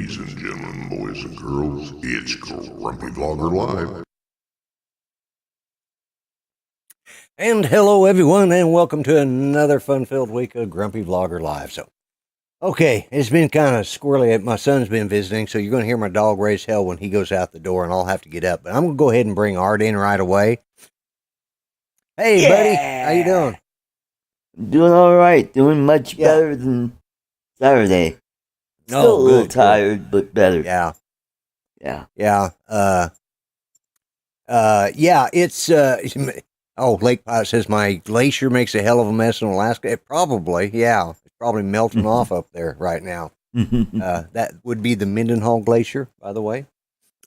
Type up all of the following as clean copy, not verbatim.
Ladies and gentlemen, boys and girls, it's Grumpy Vlogger Live. And hello, everyone, and welcome to another fun-filled week of Grumpy Vlogger Live. So, okay, it's been kind of squirrely. My son's been visiting, so you're going to hear my dog raise hell when he goes out the door, and I'll have to get up. But I'm going to go ahead and bring Art in right away. Hey, buddy, how you doing? Doing all right. Doing much better than Saturday. Still a little tired, but better. Yeah. It's Lake Pilot says my glacier makes a hell of a mess in Alaska. It's probably melting off up there right now. That would be the Mendenhall Glacier, by the way.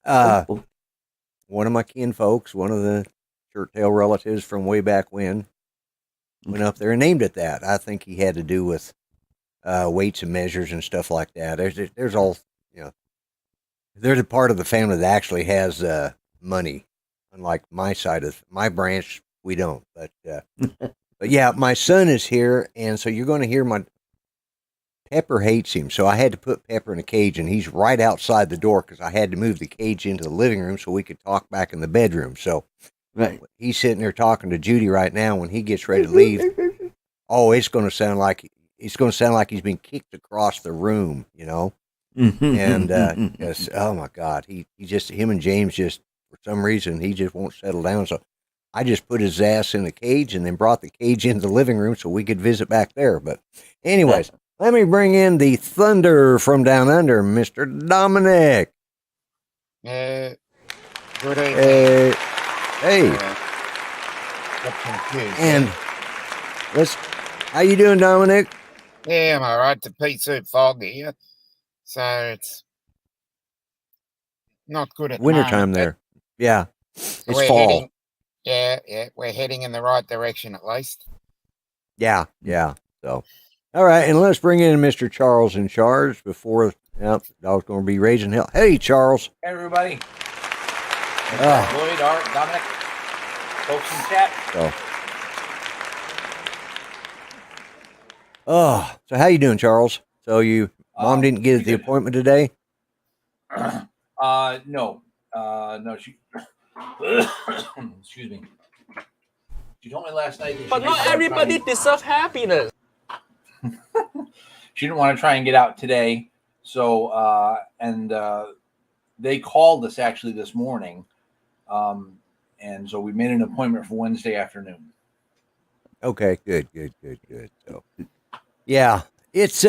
One of my kinfolks, one of the shirt tail relatives from way back when, went up there and named it that. I think he had to do with weights and measures and stuff like that. There's all, there's a part of the family that actually has money. Unlike my side of my branch, we don't. But yeah, my son is here, and so you're going to hear my Pepper hates him. So I had to put Pepper in a cage, and he's right outside the door because I had to move the cage into the living room so we could talk back in the bedroom. So he's sitting there talking to Judy right now. When he gets ready to leave, it's going to sound like he's been kicked across the room, And oh my God, him and James just, for some reason, he just won't settle down. So I just put his ass in the cage and then brought the cage into the living room so we could visit back there. But anyways, let me bring in the thunder from down under, Mr. Dominic. Good evening. Hey. And how you doing, Dominic? Yeah, I'm all right. The pea soup fog here. So it's not good at wintertime there. Yeah. It's fall. We're heading in the right direction at least. Yeah. So, all right, and let's bring in Mr. Charles in charge before dog's going to be raising hell. Hey, Charles. Hey, everybody. Lloyd, Art, Dominic, folks in chat. So how you doing, Charles? So mom didn't get the appointment today? No, she. Excuse me. She told me last night. But not everybody deserves happiness. She didn't want to try and get out today, so they called us actually this morning, and so we made an appointment for Wednesday afternoon. Okay, good. So, yeah, it's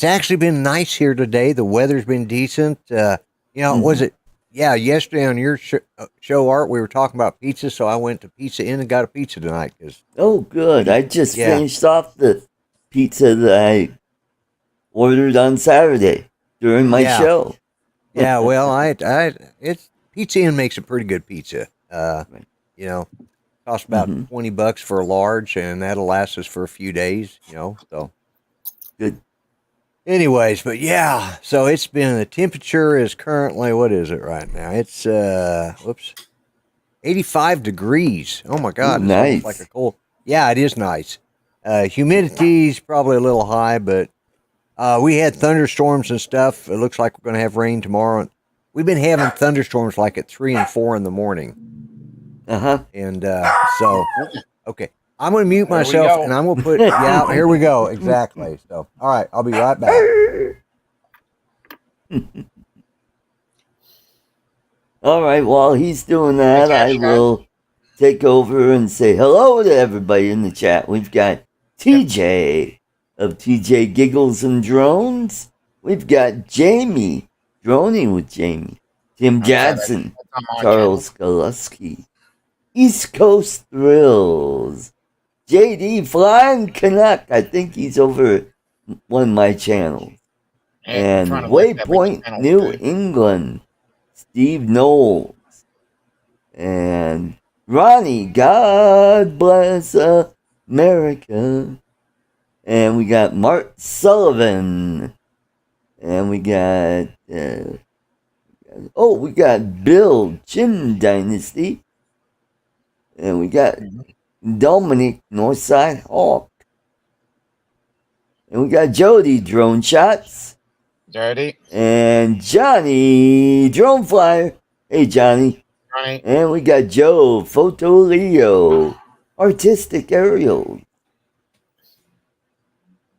actually been nice here today. The weather's been decent. Was it? Yeah, yesterday on your show, Art, we were talking about pizza, so I went to Pizza Inn and got a pizza tonight. Good. I just finished off the pizza that I ordered on Saturday during my show. Yeah, well, it's Pizza Inn makes a pretty good pizza. Costs about $20 for a large, and that'll last us for a few days. So good. Anyways, but yeah, so it's been, the temperature is currently, what is it right now? It's 85 degrees. Oh my God. Ooh, nice. It's like a cold. Yeah, it is nice. Humidity's probably a little high, but we had thunderstorms and stuff. It looks like we're going to have rain tomorrow. We've been having thunderstorms like at 3 and 4 in the morning. And so, okay. I'm going to mute myself, and I'm going to put, here we go. Exactly. So, all right, I'll be right back. All right, while he's doing that, I will take over and say hello to everybody in the chat. We've got TJ of TJ Giggles and Drones. We've got Jamie, Droning with Jamie. Tim Johnson, Charles Galuski, East Coast Thrills. JD Flying Canuck, I think he's over at one of my channels. And Waypoint New England, Steve Knowles. And Ronnie, God bless America. And we got Mark Sullivan. And we got, we got Bill, Chin Dynasty. And we got Dominic, Northside Hawk. And we got Jody, Drone Shots. Jody. And Johnny, drone flyer. Hey, Johnny. Right. And we got Joe, Photo Leo, artistic aerial.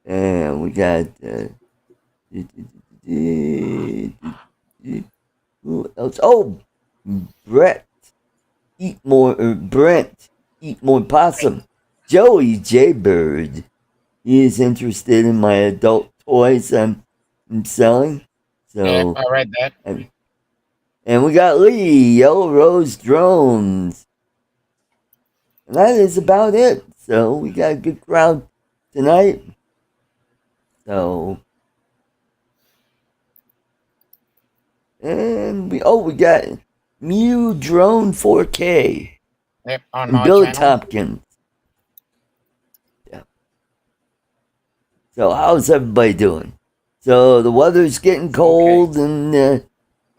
And we got who else? Oh, Brett, Brent, eat more possum. Joey J Bird. He is interested in my adult toys I'm selling. So Yeah, I read that. and we got Lee, Yellow Rose Drones. And that is about it. So we got a good crowd tonight. So and we got Mew Drone 4K. Yep, on And my Billy channel. Tompkins. Yeah. So how's everybody doing? So the weather's getting cold in The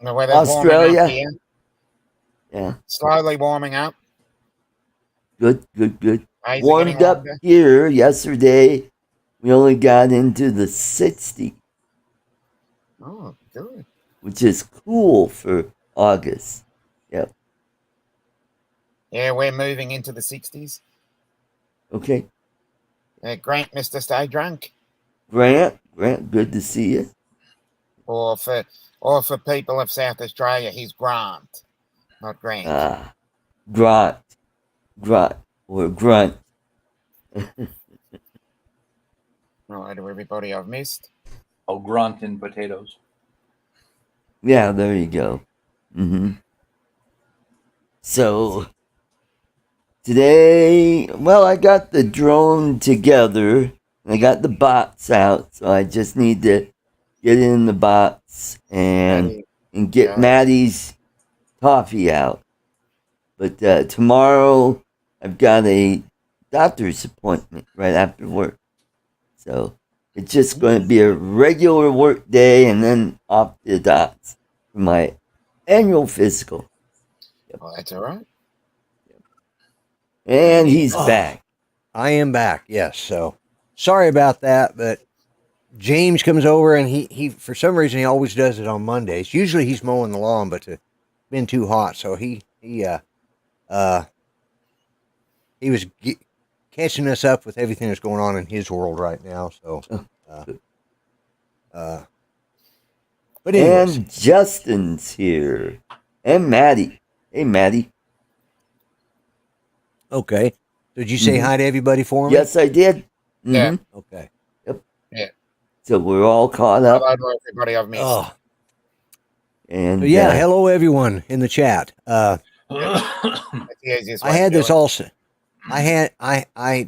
weather's Australia. warming up here. Yeah. Slowly warming up. Good. Days are Warmed getting up longer. here yesterday. We only got into the 60, Oh, good. which is cool for August. Yep. Yeah, we're moving into the 60s. Okay. Grant, Mr. Stay Drunk. Grant, good to see you. Or for people of South Australia, he's Grant, not Grant. Grunt, or grunt. Right, to everybody I've missed. Oh, grunt and potatoes. Yeah, there you go. So today, well, I got the drone together. And I got the bots out, so I just need to get in the bots and get Maddie's coffee out. But tomorrow, I've got a doctor's appointment right after work. So it's just going to be a regular work day and then off to the dots for my annual physical. Well, that's all right. And he's back. I am back, yes. So sorry about that, but James comes over and he for some reason he always does it on Mondays. Usually he's mowing the lawn, but it's been too hot, so he was catching us up with everything that's going on in his world right now. So, but anyways. And Justin's here, and Maddie. Hey, Maddie. Okay. Did you say hi to everybody for me? Yes, I did. Yeah. Okay. Yep. Yeah. So we're all caught up. Hello to everybody I've missed. Oh. And So yeah, hello everyone in the chat. That's the easiest way I had to do this it. all set. I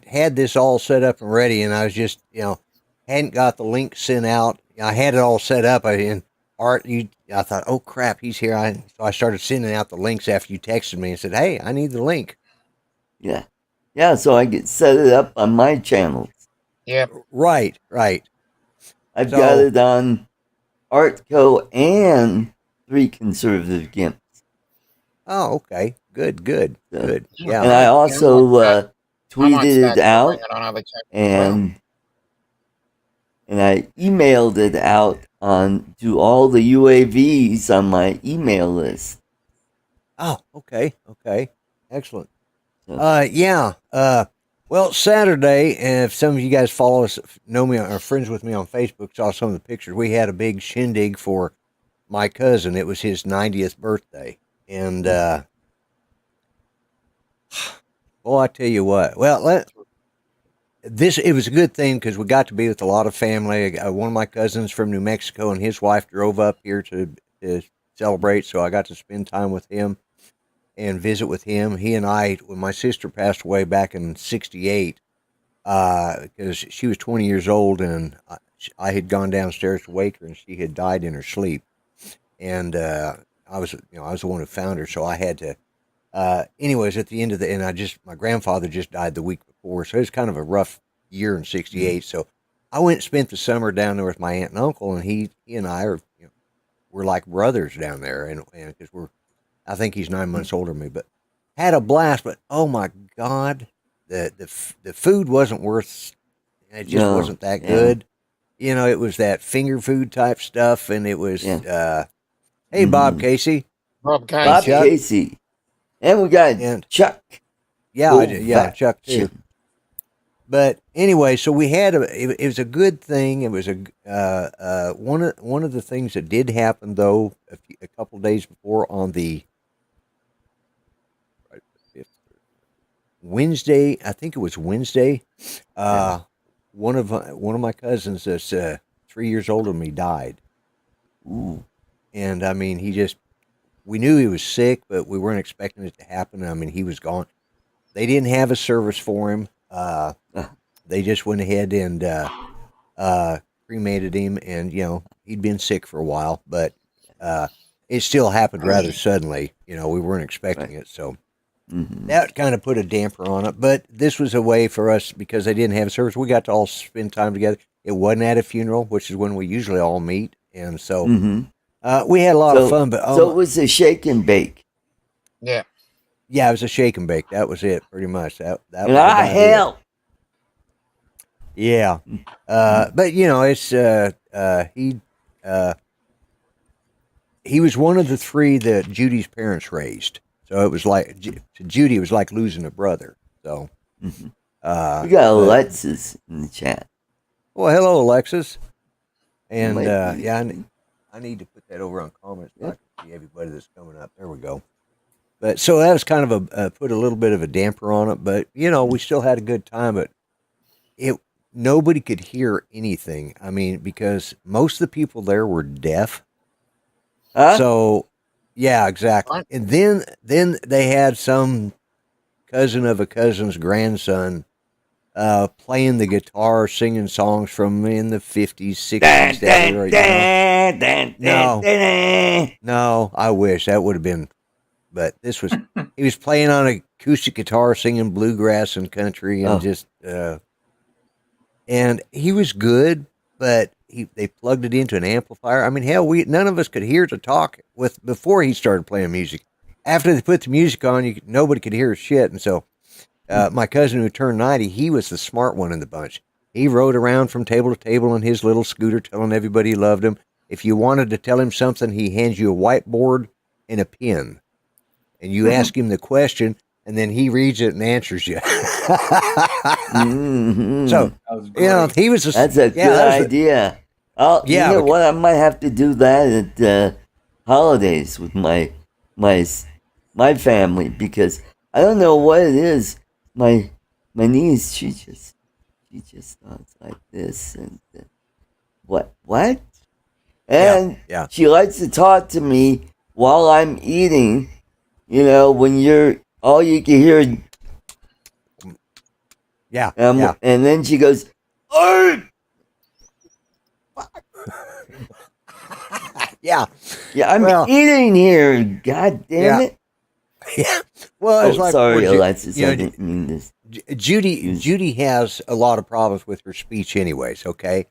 had this all set up and ready, and I was just hadn't got the link sent out. I had it all set up. I thought, oh crap, he's here. So I started sending out the links after you texted me and said, hey, I need the link. Yeah. So I get set it up on my channels. Yep. Right. I've got it on Artco and 3 Conservative Gimps. Oh, okay. Good. Yeah. And I also tweeted it out and I emailed it out to all the UAVs on my email list. Oh, okay. Excellent. Well, Saturday, if some of you guys follow us, know me, or are friends with me on Facebook, saw some of the pictures. We had a big shindig for my cousin. It was his 90th birthday. And, I tell you what. Well, it was a good thing because we got to be with a lot of family. One of my cousins from New Mexico and his wife drove up here to celebrate, so I got to spend time with him and visit with him. He and I, when my sister passed away back in 1968, because she was 20 years old and I had gone downstairs to wake her and she had died in her sleep. And I was the one who found her, so I had to. Anyways, at the end of my grandfather just died the week before, so it was kind of a rough year in 1968. So I went and spent the summer down there with my aunt and uncle, and he and I we're like brothers down there, and because I think he's 9 months older than me, but had a blast. But oh my God, the food wasn't worth. It just wasn't that good. it was that finger food type stuff, and it was, Yeah. hey, Bob Casey. Bob Casey. Bob Chuck. Casey. And we got And- Chuck. Yeah, Cool. Chuck too. But anyway, so we had it was a good thing. It was one of the things that did happen though a couple days before on the Wednesday. I think it was Wednesday. One of my cousins that's 3 years older than me died. Ooh. And I mean, we knew he was sick, but we weren't expecting it to happen. I mean, he was gone. They didn't have a service for him. They just went ahead and cremated him, and he'd been sick for a while, but it still happened rather suddenly. We weren't expecting it, so that kind of put a damper on it. But this was a way for us, because they didn't have a service. We got to all spend time together. It wasn't at a funeral, which is when we usually all meet, and so we had a lot of fun. But so it was a shake and bake. Yeah. Yeah, it was a shake and bake. That was it, pretty much. That was And about I it. helped. Yeah, but it's he was one of the three that Judy's parents raised. So it was like to Judy, it was like losing a brother. So We got Alexis in the chat. well, hello, Alexis, and Might be. yeah, I need to put that over on comments so I can see everybody that's coming up. There we go. But so that was kind of put a little bit of a damper on it, but we still had a good time. But nobody could hear anything. I mean, because most of the people there were deaf. Huh? So, yeah, exactly. What? And then they had some cousin of a cousin's grandson playing the guitar, singing songs from in the 50s, 60s. No, I wish that would have been. But this was, he was playing on an acoustic guitar, singing bluegrass and country, and just, and he was good, but they plugged it into an amplifier. I mean, hell, none of us could hear to talk with before he started playing music. After they put the music on, nobody could hear shit. And so, my cousin who turned 90, he was the smart one in the bunch. He rode around from table to table in his little scooter, telling everybody he loved him. If you wanted to tell him something, he hands you a whiteboard and a pen. And you ask him the question, and then he reads it and answers you. So, he was a... That's a good idea. You know what? I might have to do that at holidays with my family, because I don't know what it is. My niece, she just talks like this, and what? And she likes to talk to me while I'm eating. When all you can hear. And then she goes, "Art." Yeah, I'm eating here. God damn it. Yeah. Well, it's like, sorry, Alexis. I didn't mean this. Judy has a lot of problems with her speech anyways, okay?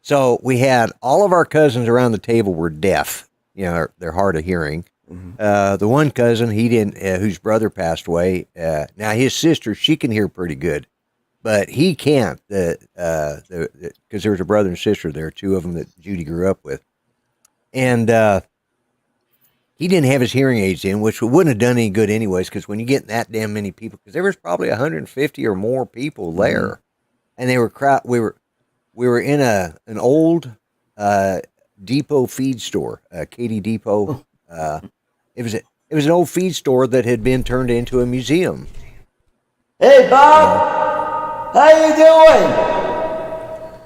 So we had all of our cousins around the table were deaf. They're hard of hearing. The one cousin, he didn't, whose brother passed away. Now his sister, she can hear pretty good, but he can't. Because there was a brother and sister there, two of them that Judy grew up with, and he didn't have his hearing aids in, which wouldn't have done any good anyways. Because when you get that damn many people, because there was probably 150 or more people there, and they were we were in an old depot feed store, Katy Depot. It was an old feed store that had been turned into a museum. Hey, Bob, how you doing?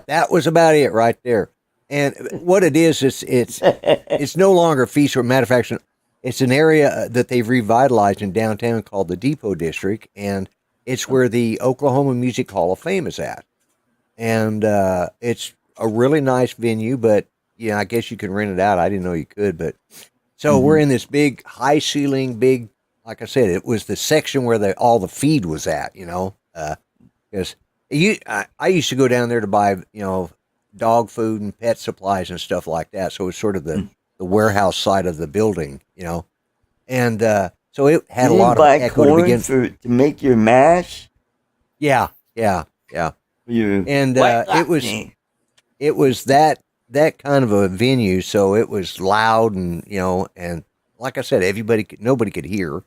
That was about it right there. And what it is, it's no longer a feed store. Matter of fact, it's an area that they've revitalized in downtown called the Depot District, and it's where the Oklahoma Music Hall of Fame is at. And it's a really nice venue, but I guess you can rent it out. I didn't know you could, but. So we're in this big, high ceiling, like I said, it was the section where all the feed was at, because I used to go down there to buy, dog food and pet supplies and stuff like that. So it was sort of the warehouse side of the building, and so it had a lot of echo to begin to make your mash. Yeah. And it was. it was that kind of a venue, so it was loud and and like I said, nobody could hear.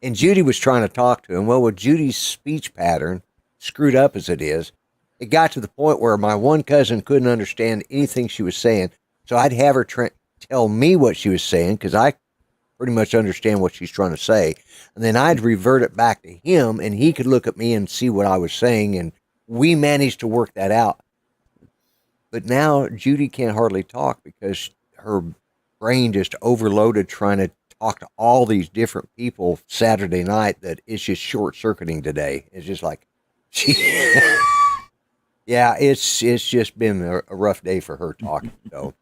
And Judy was trying to talk to him. Well, with Judy's speech pattern, screwed up as it is, it got to the point where my one cousin couldn't understand anything she was saying. So I'd have her tell me what she was saying because I pretty much understand what she's trying to say. And then I'd revert it back to him and he could look at me and see what I was saying. And we managed to work that out. But now Judy can't hardly talk because her brain just overloaded trying to talk to all these different people Saturday night that it's just short circuiting today. It's just like, yeah, it's just been a rough day for her talking. So,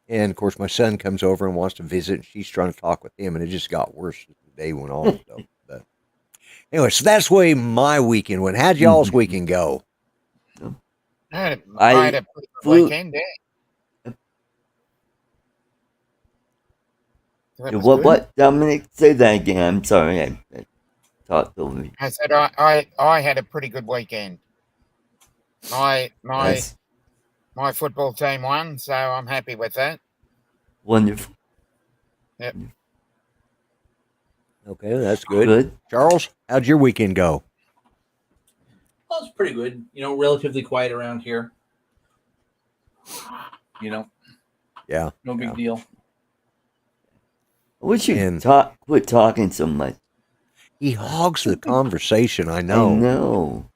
and of course my son comes over and wants to visit and she's trying to talk with him and it just got worse as the day went on. So, but anyway, so that's the way my weekend went. How'd y'all's weekend go? I had a pretty good weekend, yeah. What, Dominic? Say that again. I'm sorry. I talked over you. I said I had a pretty good weekend. My football team won, so I'm happy with that. Wonderful. Yep. Okay, that's good. Charles, how'd your weekend go? Well, it's pretty good. Relatively quiet around here. Yeah. No big deal. I wish you'd quit talking so much. He hogs the conversation, I know. I know.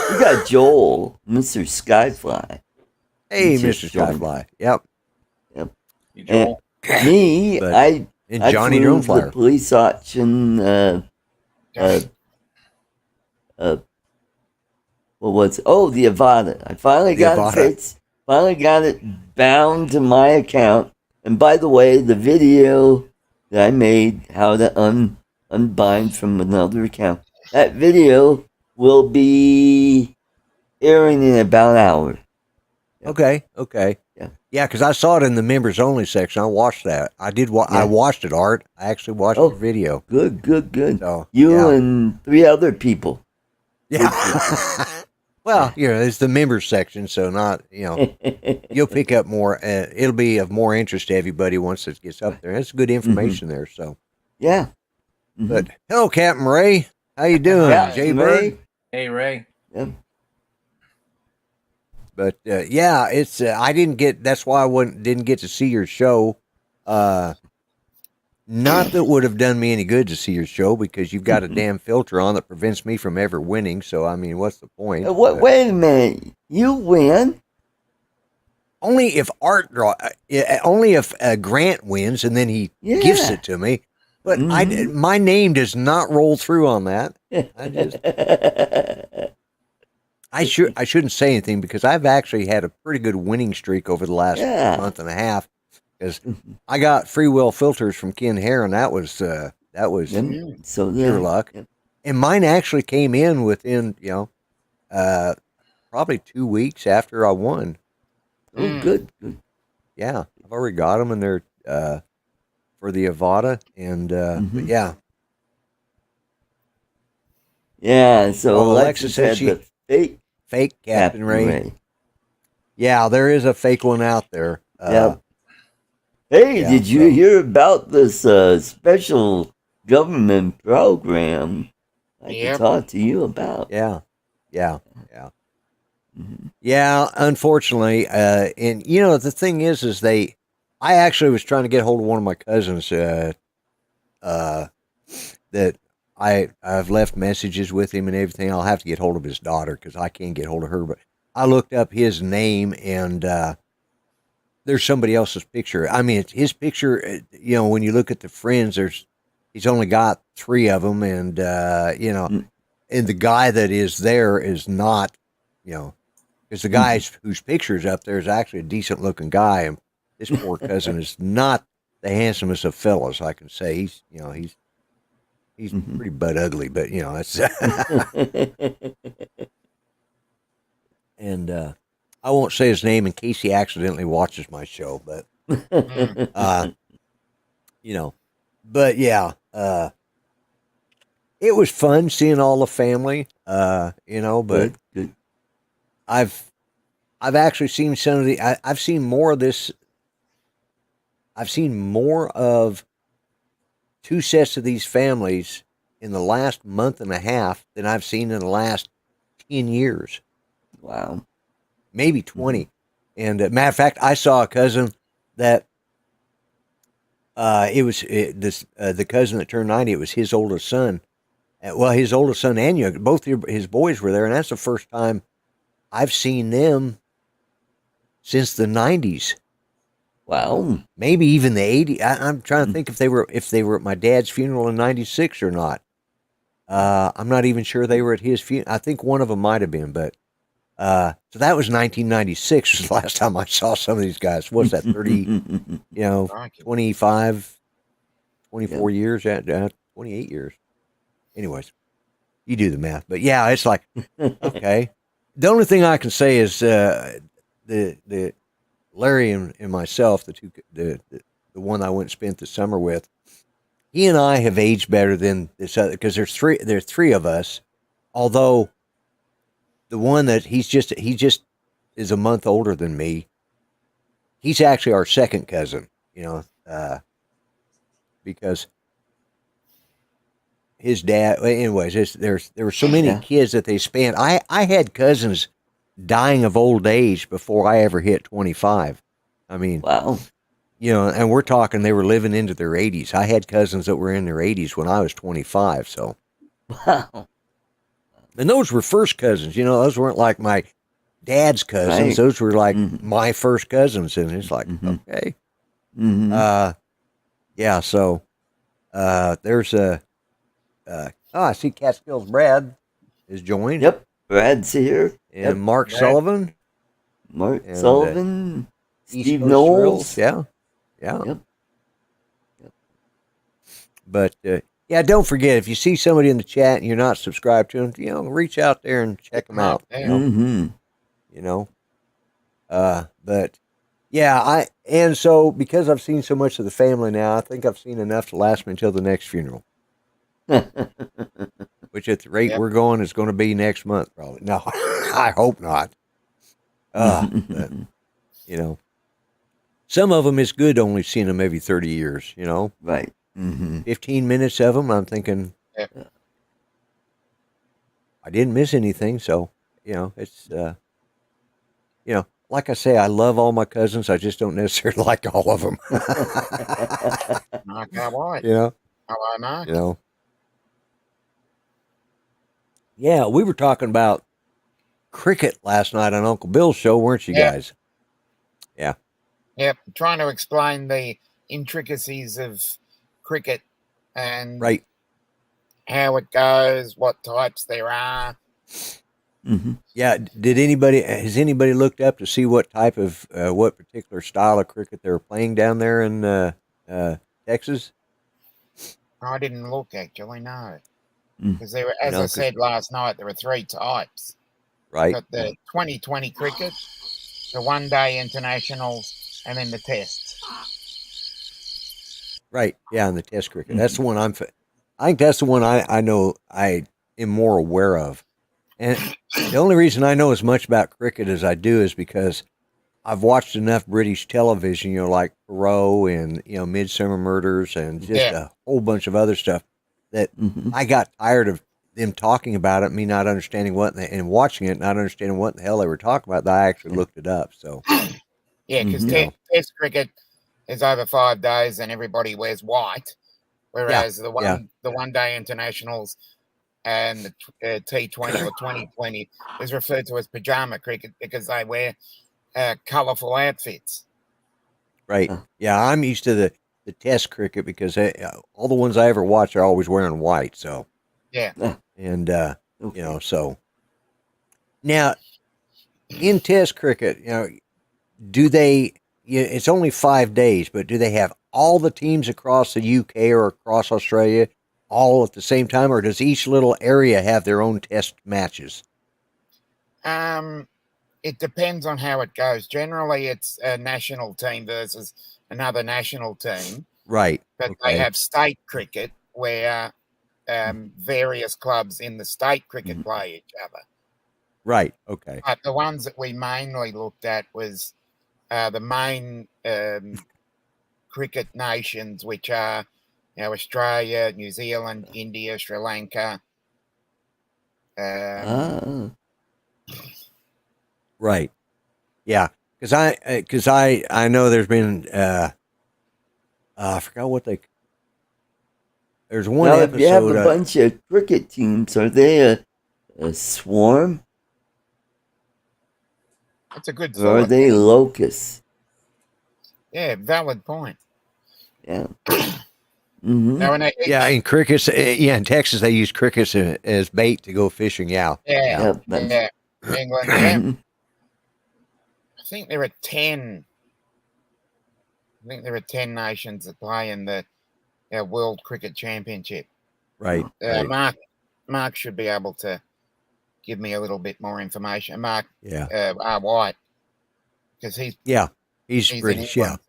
We got Joel, Mr. Skyfly. Hey, Mr. Skyfly. Yep. Hey, Joel. Me, I Johnny flew Droneflyer. the police auction. What was it? Oh, the Avada. I finally got it fixed. Finally got it bound to my account. And by the way, the video that I made, how to unbind from another account, that video will be airing in about an hour. Okay. Yeah, because I saw it in the members only section. I watched that. I did. I watched it, Art. I actually watched the video. Good. So, you and 3 other people. Yeah. Well, it's the members section, so not, you'll pick up more. It'll be of more interest to everybody once it gets up there. It's good information there. So, yeah. Mm-hmm. But hello, Captain Ray. How you doing, Jay Bird? Hey, Ray. Yep. But it's I didn't get. That's why I didn't get to see your show. Not that it would have done me any good to see your show because you've got a damn filter on that prevents me from ever winning. So I mean, what's the point? Wait a minute, you win. Only if only if Grant wins and then he gifts it to me. But my name does not roll through on that. I shouldn't say anything because I've actually had a pretty good winning streak over the last month and a half. Because I got free will filters from Ken Hare, and that was pure luck. Yeah. And mine actually came in within probably 2 weeks after I won. Oh, good. Yeah, I've already got them, and they're for the Avada, and but yeah. Yeah, so Alexis had the fake Captain Ray. Yeah, there is a fake one out there. Hey, did you hear about this special government program I can talk to you about? Yeah. Mm-hmm. Yeah, unfortunately. And, the thing is I actually was trying to get hold of one of my cousins that I've left messages with him and everything. I'll have to get hold of his daughter because I can't get hold of her. But I looked up his name and there's somebody else's picture. I mean, it's his picture, when you look at the friends, he's only got 3 of them. And, and the guy that is there is not, because the guy whose picture is up there is actually a decent looking guy. And this poor cousin is not the handsomest of fellows, I can say. He's pretty butt ugly, but, that's, and, I won't say his name in case he accidentally watches my show, but, but yeah, it was fun seeing all the family, but good. I've actually seen some of the. I've seen more of this. I've seen more of two sets of these families in the last month and a half than I've seen in the last 10 years. Wow. Maybe 20. And matter of fact, I saw a cousin that the cousin that turned 90. It was his oldest son. Well, his oldest son and young, both his boys were there, and that's the first time I've seen them since the 90s. Wow. Maybe even the 80s. I'm trying to think if they were at my dad's funeral in 96 or not. I'm not even sure they were at his funeral. I think one of them might have been, but so that was 1996 was the last time I saw some of these guys. What's that, 30, 25, 24 years, 28 years. Anyways, you do the math. But yeah, it's like, okay. The only thing I can say is the Larry and myself, the one I went and spent the summer with, he and I have aged better than this other, because there's three of us, although the one that he just is a month older than me. He's actually our second cousin, because his dad. Anyways, there were so many kids that they spanned. I had cousins dying of old age before I ever hit 25. I mean, wow. And we're talking they were living into their 80s. I had cousins that were in their 80s when I was 25. So, wow. And those were first cousins. Those weren't like my dad's cousins. Right. Those were like my first cousins. And it's like, okay. Yeah. So, there's I see Catskills Brad is joined. Yep. Brad's here. And Mark Sullivan. Mark Sullivan. Steve Coast Knowles. Thrills. Yeah. Yeah. Yep. But, yeah, don't forget, if you see somebody in the chat and you're not subscribed to them, reach out there and check them out. But yeah, and so because I've seen so much of the family now, I think I've seen enough to last me until the next funeral. Which at the rate we're going is going to be next month, probably. No, I hope not. But, some of them it's good only seeing them every 30 years, Right. 15 minutes of them, I'm thinking, I didn't miss anything. So, it's, like I say, I love all my cousins. I just don't necessarily like all of them. Mark, how are you? Hello, Mark. Yeah, we were talking about cricket last night on Uncle Bill's show, weren't you guys? Yeah. Yep. Trying to explain the intricacies of cricket and how it goes, what types there are. Yeah. Has anybody looked up to see what type of, what particular style of cricket they were playing down there in Texas? I didn't look, actually, no. Because there were, as I said last night, there were three types. Right. Got the 2020 cricket, the one-day internationals, and then the tests. Right. Yeah, and the test cricket. That's the one I think that's the one I know I am more aware of. And the only reason I know as much about cricket as I do is because I've watched enough British television, like Perot and, Midsummer Murders and just a whole bunch of other stuff that I got tired of them talking about it, me not understanding and watching it, not understanding what the hell they were talking about. I actually looked it up. So, yeah, because test cricket is over 5 days and everybody wears white, whereas the one-day internationals and the T20 or 2020 is referred to as pajama cricket because they wear colourful outfits. Right. Yeah, I'm used to the test cricket because all the ones I ever watch are always wearing white. So and so now in test cricket, do they? It's only 5 days, but do they have all the teams across the UK or across Australia all at the same time, or does each little area have their own test matches? It depends on how it goes. Generally, it's a national team versus another national team. Right. But they have state cricket where various clubs in the state cricket play each other. Right. Okay. But the ones that we mainly looked at was the main cricket nations, which are Australia, New Zealand, India, Sri Lanka. Right. Yeah. Because I know there's been I forgot what they. There's one now, episode. if you have a bunch of cricket teams, are they a swarm? That's a good Or thought. are they locusts? Yeah, valid point. Yeah. Mm-hmm. Now, in crickets, in Texas they use crickets as bait to go fishing. Yeah. Yep, England. Yeah. I think there are 10. I think there are 10 nations that play in the World Cricket Championship. Right. Mark should be able to give me a little bit more information. Mark, Yeah. White, because he's British. England,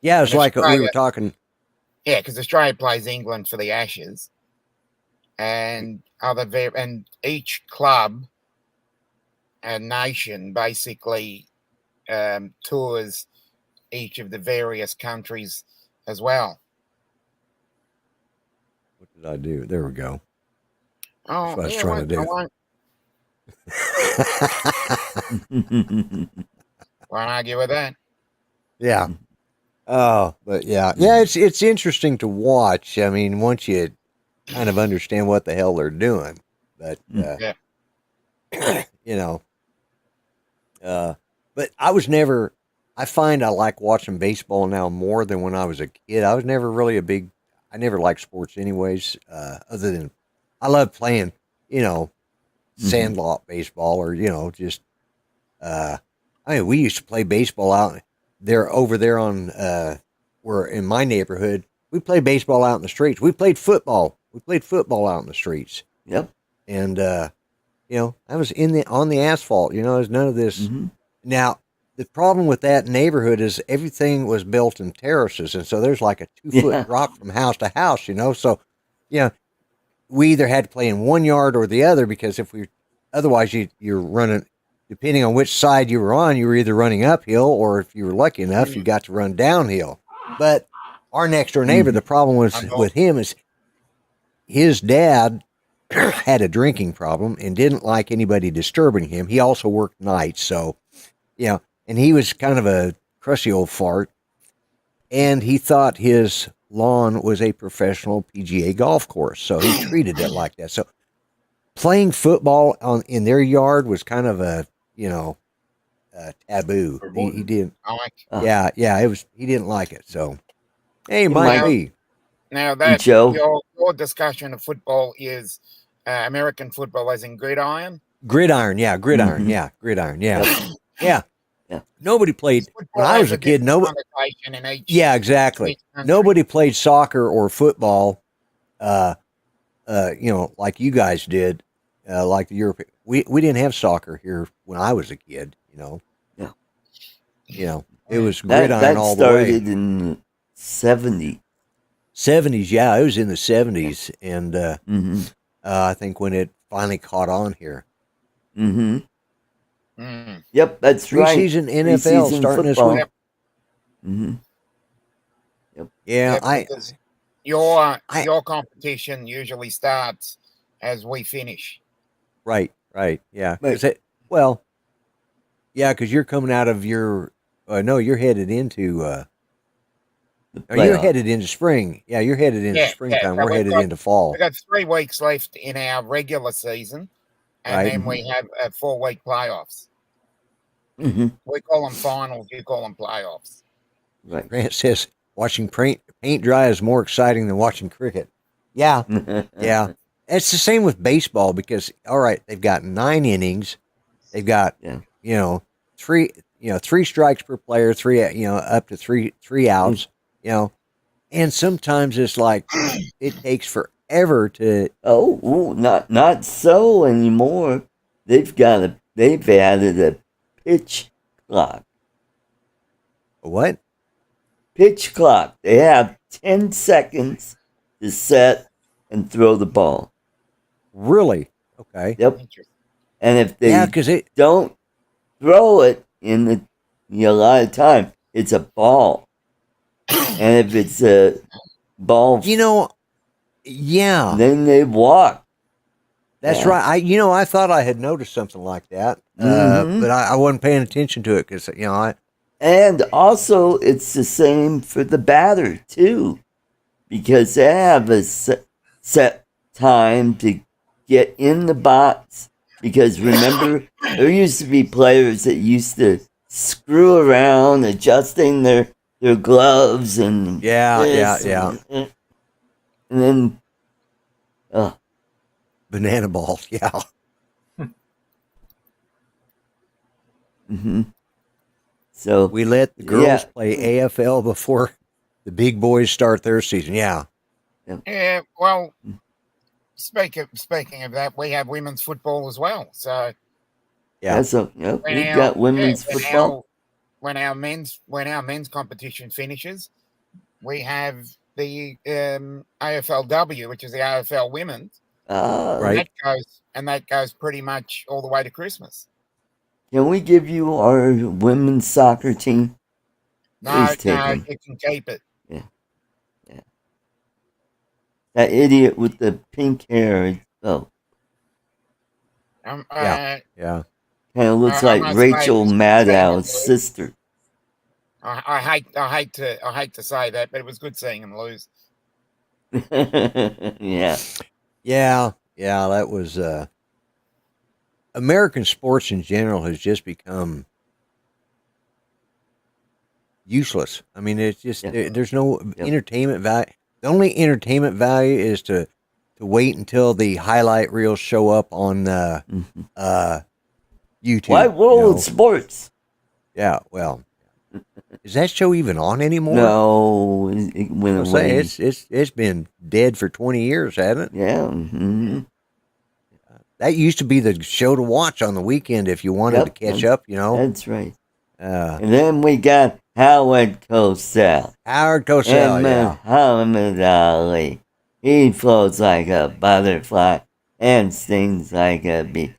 Yeah, it's like we were talking. Yeah, because Australia plays England for the Ashes, and each club and nation basically tours each of the various countries as well. What did I do? There we go. Oh, that's what I was trying to do. Won't argue with that. Yeah. Oh, but yeah, it's interesting to watch. I mean, once you kind of understand what the hell they're doing, but but I was never. I find I like watching baseball now more than when I was a kid. I was never really I never liked sports anyways. Other than I love playing, sandlot baseball or just. I mean, we used to play baseball out there over there on where in my neighborhood. We played baseball out in the streets. We played football. Out in the streets. Yep. And I was on the asphalt. There's none of this. Mm-hmm. Now the problem with that neighborhood is everything was built in terraces, and so there's like a 2-foot drop from house to house. So we either had to play in one yard or the other because otherwise you're running. Depending on which side you were on, you were either running uphill or if you were lucky enough, you got to run downhill. But our next door neighbor, the problem was with him is his dad had a drinking problem and didn't like anybody disturbing him. He also worked nights. So, and he was kind of a crusty old fart. And he thought his lawn was a professional PGA golf course. So he treated it like that. So playing football in their yard was kind of a, taboo. He didn't. It was. He didn't like it. So, hey, might be. Now that your discussion of football is American football, as in gridiron. Gridiron, yeah. Nobody played when I was a kid. Yeah, exactly. Nobody played soccer or football. Like you guys did. Like the European, we didn't have soccer here when I was a kid. It was gridiron all the way. That started in the 70s. 70s, yeah, it was in the 70s, and I think when it finally caught on here. Yep, that's right. Preseason NFL starting football. this week. Yep. Yeah, your competition usually starts as we finish. Right, yeah. Because you're coming out of your. No, you're headed into. You're headed into spring. Yeah, you're headed into springtime. We're headed into fall. We've got 3 weeks left in our regular season, and then we have 4-week playoffs. We call them finals. You call them playoffs. Right. Grant says watching paint dry is more exciting than watching cricket. Yeah, yeah. It's the same with baseball because they've got 9 innings. They've got 3 strikes per player, 3 up to 3 outs. And sometimes it's like it takes forever to. Not so anymore. They've added a pitch clock. A what? Pitch clock. They have 10 seconds to set and throw the ball. Really? Okay. Yep. Interesting. And if they Yeah, because it. don't throw it in the a lot of time, it's a ball. And if it's a ball, Yeah, then they walk. that's Yeah. right. I thought I had noticed something like that, Mhm. but I wasn't paying attention to it because And also, it's the same for the batter too, because they have a set time to get in the box. Because remember, there used to be players that used to screw around adjusting their gloves and this and then banana ball. Yeah, hmm so we let the girls play AFL before the big boys start their season. Yeah, Yeah. Well, speaking of that, we have women's football as well. So yeah. So we've got women's football. When our men's competition finishes, we have the AFLW, which is the AFL women's. Right. And that goes pretty much all the way to Christmas. Can we give you our women's soccer team? No, you can keep it. Yeah. That idiot with the pink hair. Oh, Yeah. kind of looks like Rachel Maddow's sister. I hate to say that, but it was good seeing him lose. Yeah. That was American sports in general has just become useless. I mean, it's just there's no entertainment value. The only entertainment value is to wait until the highlight reels show up on YouTube. Why World Sports? Yeah, well, is that show even on anymore? No, it went away. It's been dead for 20 years, hasn't it? Yeah. Mm-hmm. That used to be the show to watch on the weekend if you wanted to catch up. That's right. And then we got Howard Cosell. And Muhammad Ali. He floats like a butterfly and stings like a bee.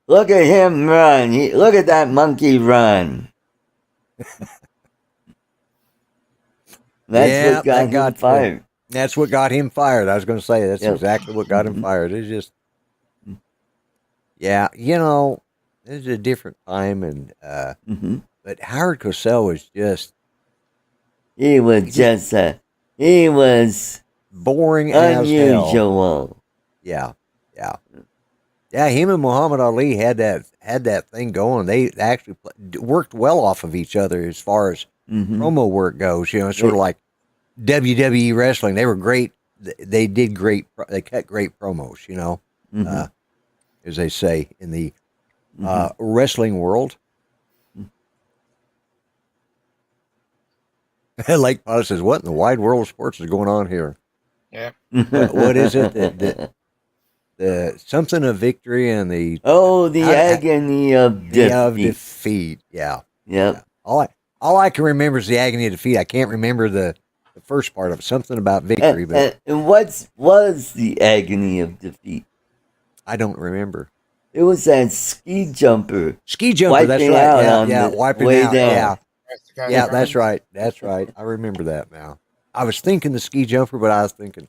Look at him run. Look at that monkey run. That's what got him fired. That's what got him fired. I was going to say that's exactly what got him fired. It's just, it's a different time, and but Howard Cosell was just he was boring unusual. As hell. Yeah. Him and Muhammad Ali had that thing going. They actually worked well off of each other as far as promo work goes. Sort of like WWE wrestling. They were great. They did great. They cut great promos. As they say in the wrestling world. Lake Potter says, "What in the wide world of sports is going on here?" Yeah. What is it that the something of victory and the agony of defeat? Yeah. Yep. Yeah. All I can remember is the agony of defeat. I can't remember the first part of it. Something about victory, and what was the agony of defeat? I don't remember. It was that ski jumper. That's right. Yeah, wiping way out. Down. Yeah, that's right. That's right. I remember that now. I was thinking the ski jumper, but I was thinking,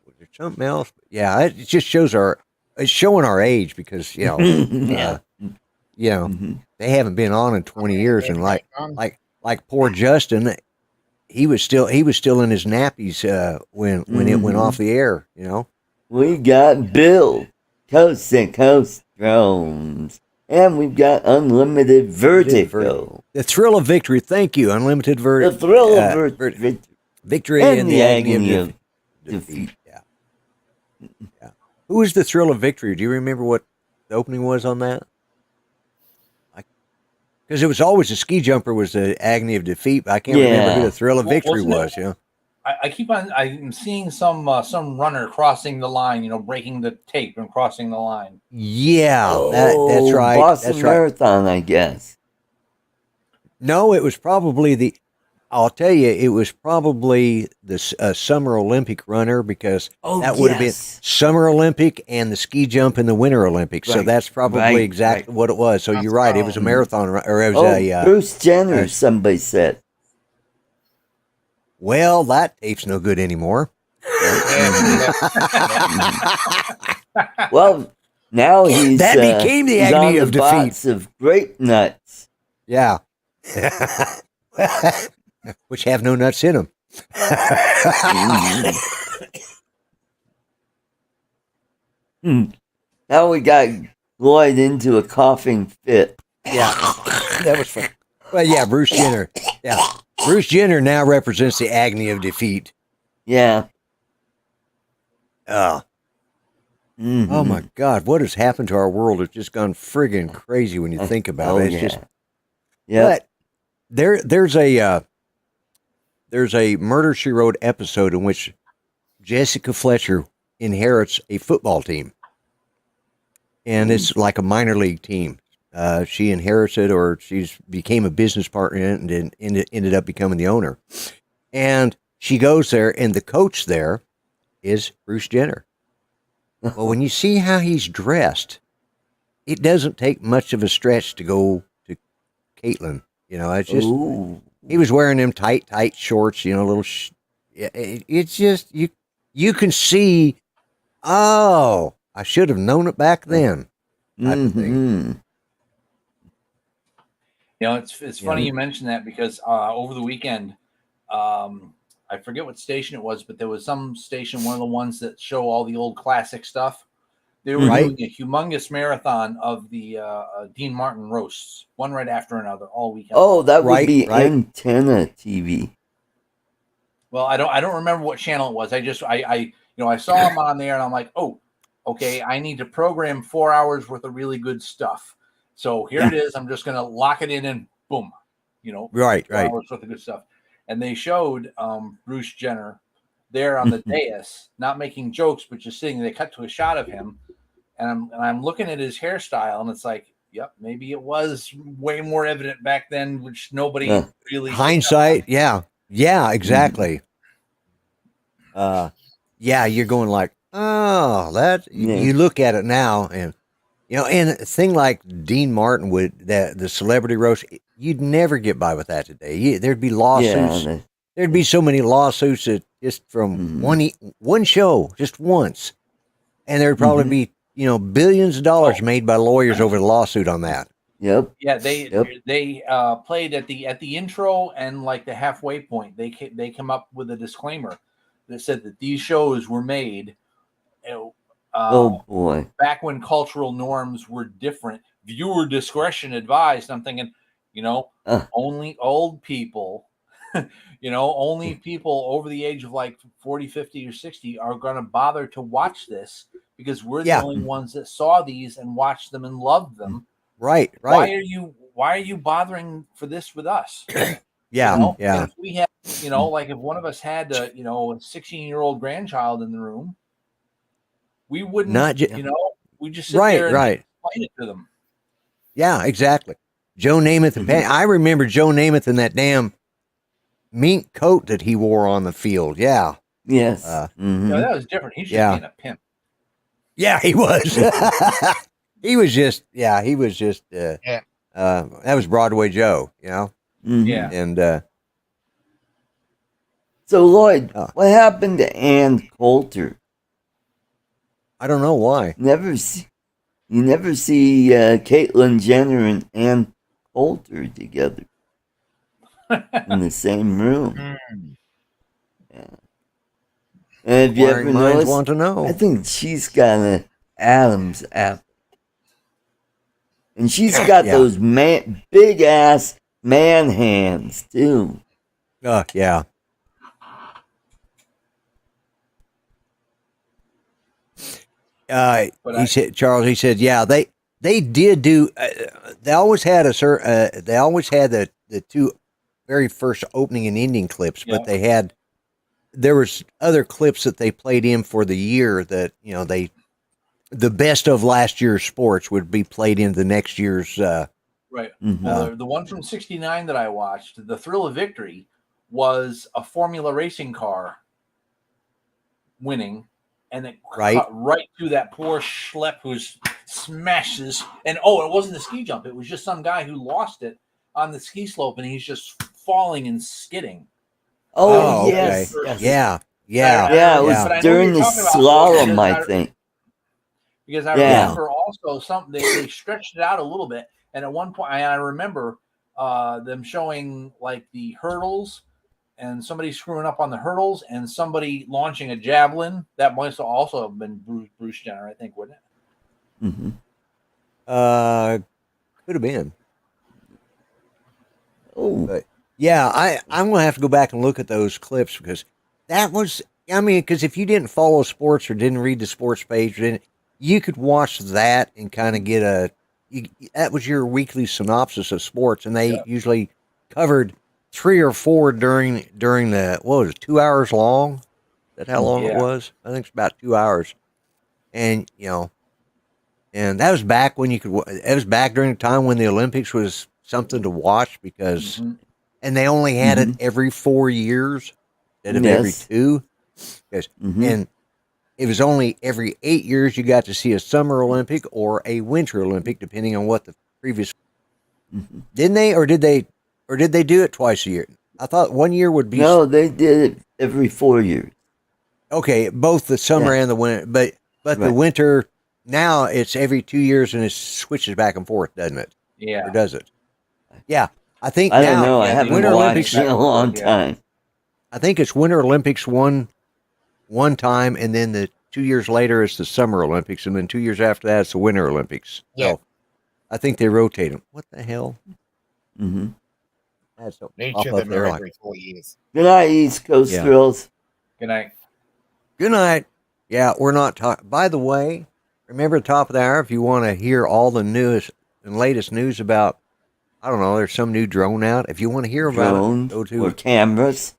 was there something else? Yeah, it just shows it's showing our age because they haven't been on in 20 years, and like poor Justin, he was still in his nappies when it went off the air. We got Bill Coast to Coast Drones. And we've got Unlimited Vertigo. The thrill of victory. Thank you, Unlimited Vertigo. The thrill of victory and the agony of defeat. Yeah. Who was the thrill of victory? Do you remember what the opening was on that? Because it was always the ski jumper was the agony of defeat, but I can't remember who the thrill of victory was. I'm seeing some runner crossing the line, breaking the tape and crossing the line. Yeah, that's right. Boston Marathon, I guess. No, it was probably I'll tell you, it was probably the Summer Olympic runner because Oh, that would have been yes. Summer Olympic and the ski jump in the Winter Olympics. So Right, that's probably right, exactly what it was. So you're right. It was a marathon, or it was Oh, Bruce Jenner, uh, somebody said. well, that tape's no good anymore. Well, now he's That became the he's agony on of the defeat. box of grape nuts. Yeah. Which have no nuts in them. Now we got Lloyd into a coughing fit. Yeah. That was fun. Well, yeah, Bruce Jenner. Yeah. Bruce Jenner now represents the agony of defeat. Yeah. Oh my God, what has happened to our world? It's just gone friggin' crazy when you think about it. It's just, but there's a Murder, She Wrote episode in which Jessica Fletcher inherits a football team, and it's like a minor league team. She inherits it, or she's became a business partner in it, and then ended up becoming the owner. And she goes there, and the coach there is Bruce Jenner. Well, when you see how he's dressed, it doesn't take much of a stretch to go to Caitlyn. You know, it's just he was wearing them tight shorts. You know, little. It's just you can see. Oh, I should have known it back then. Type of thing. You know, it's funny you mentioned that because over the weekend, I forget what station it was, but there was some station, one of the ones that show all the old classic stuff. They were doing a humongous marathon of the Dean Martin roasts, one right after another, all weekend. Oh, that would be Antenna TV. Well, I don't remember what channel it was. I saw them on there, and I'm like, oh, okay, I need to program 4 hours worth of really good stuff. So here it is. I'm just gonna lock it in, and boom, 4 hours worth of good stuff. And they showed Bruce Jenner there on the dais, not making jokes, but just sitting. They cut to a shot of him, and I'm looking at his hairstyle, and it's like, yep, maybe it was way more evident back then, which nobody really hindsight. Yeah, exactly. You're going like, oh, that you look at it now, and and a thing like Dean Martin would the celebrity roast. You'd never get by with that today. There'd be lawsuits. There'd be so many lawsuits that just from one show, just once, and there'd probably be billions of dollars made by lawyers over the lawsuit on that. Yep. Yeah, they played at the intro and like the halfway point. They come up with a disclaimer that said that these shows were made. Oh boy! Back when cultural norms were different, viewer discretion advised. I'm thinking, only old people, only people over the age of like 40, 50, or 60 are going to bother to watch this because we're the only ones that saw these and watched them and loved them. Right. Why are you bothering for this with us? If we had, like if one of us had a 16-year-old grandchild in the room, we wouldn't, we just sit there and explain it to them. Yeah, exactly. Joe Namath and I remember Joe Namath in that damn mink coat that he wore on the field. Yeah. Yes. That was different. He's just being a pimp. Yeah, he was. He was just. That was Broadway Joe. Yeah. And so Lloyd, what happened to Ann Coulter? I don't know why. You never see Caitlyn Jenner and Ann Coulter together in the same room. Yeah. And have you ever noticed? Want to know. I think she's got an Adam's apple, and she's got those big ass man hands too. Yeah. He said, Charles. He said, yeah, they did do. They always had the two very first opening and ending clips, but there was other clips that they played in for the year that the best of last year's sports would be played in the next year's. Right. Well, the one from '69 that I watched, "The Thrill of Victory," was a Formula racing car winning, and it cut right through that poor schlep who smashes. And it wasn't the ski jump; it was just some guy who lost it on the ski slope, and he's just falling and skidding. Oh, yes. Okay. Yes. Yeah. It was during the slalom, I think. Because I remember also they stretched it out a little bit, and at one point, I remember them showing like the hurdles, and somebody screwing up on the hurdles, and somebody launching a javelin. That must also have been Bruce Jenner, I think, wouldn't it? Mm-hmm. Could have been. Oh, but yeah, I'm gonna have to go back and look at those clips because that was. I mean, because if you didn't follow sports or didn't read the sports page, then you could watch that and kind of get that was your weekly synopsis of sports, and they usually covered 3 or 4 during the, what was it, 2 hours long? Is that how long it was? I think it's about 2 hours. And, and that was back when it was back during the time when the Olympics was something to watch because, and they only had it every 4 years instead of every 2. Because, and it was only every 8 years you got to see a Summer Olympic or a Winter Olympic, depending on what the previous. Didn't they, or did they do it twice a year? I thought 1 year would be. No, they did it every 4 years. Okay, both the summer and the winter, but the winter now it's every 2 years and it switches back and forth, doesn't it? Yeah, or does it? Yeah, I think I don't know. I haven't Winter Olympics in a long time. I think it's Winter Olympics one time, and then the 2 years later it's the Summer Olympics, and then 2 years after that it's the Winter Olympics. Yeah, so I think they rotate them. What the hell? Each of them are every 4 years. Good night, East Coast Thrills. Good night. Good night. Yeah, we're not talking. By the way, remember the top of the hour, if you want to hear all the newest and latest news about, I don't know, there's some new drone out. If you want to hear about it, go to or cameras.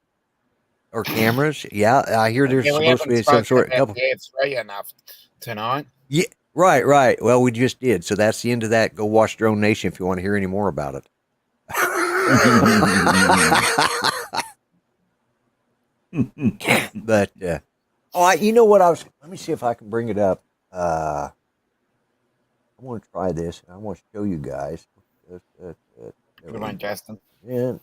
Or cameras. Yeah, I hear there's supposed to be some sort of free enough tonight. Yeah, right. Well, we just did. So that's the end of that. Go watch Drone Nation if you want to hear any more about it. But you know what let me see if I can bring it up. I want to try this. I want to show you guys. Good one, Justin. Yeah.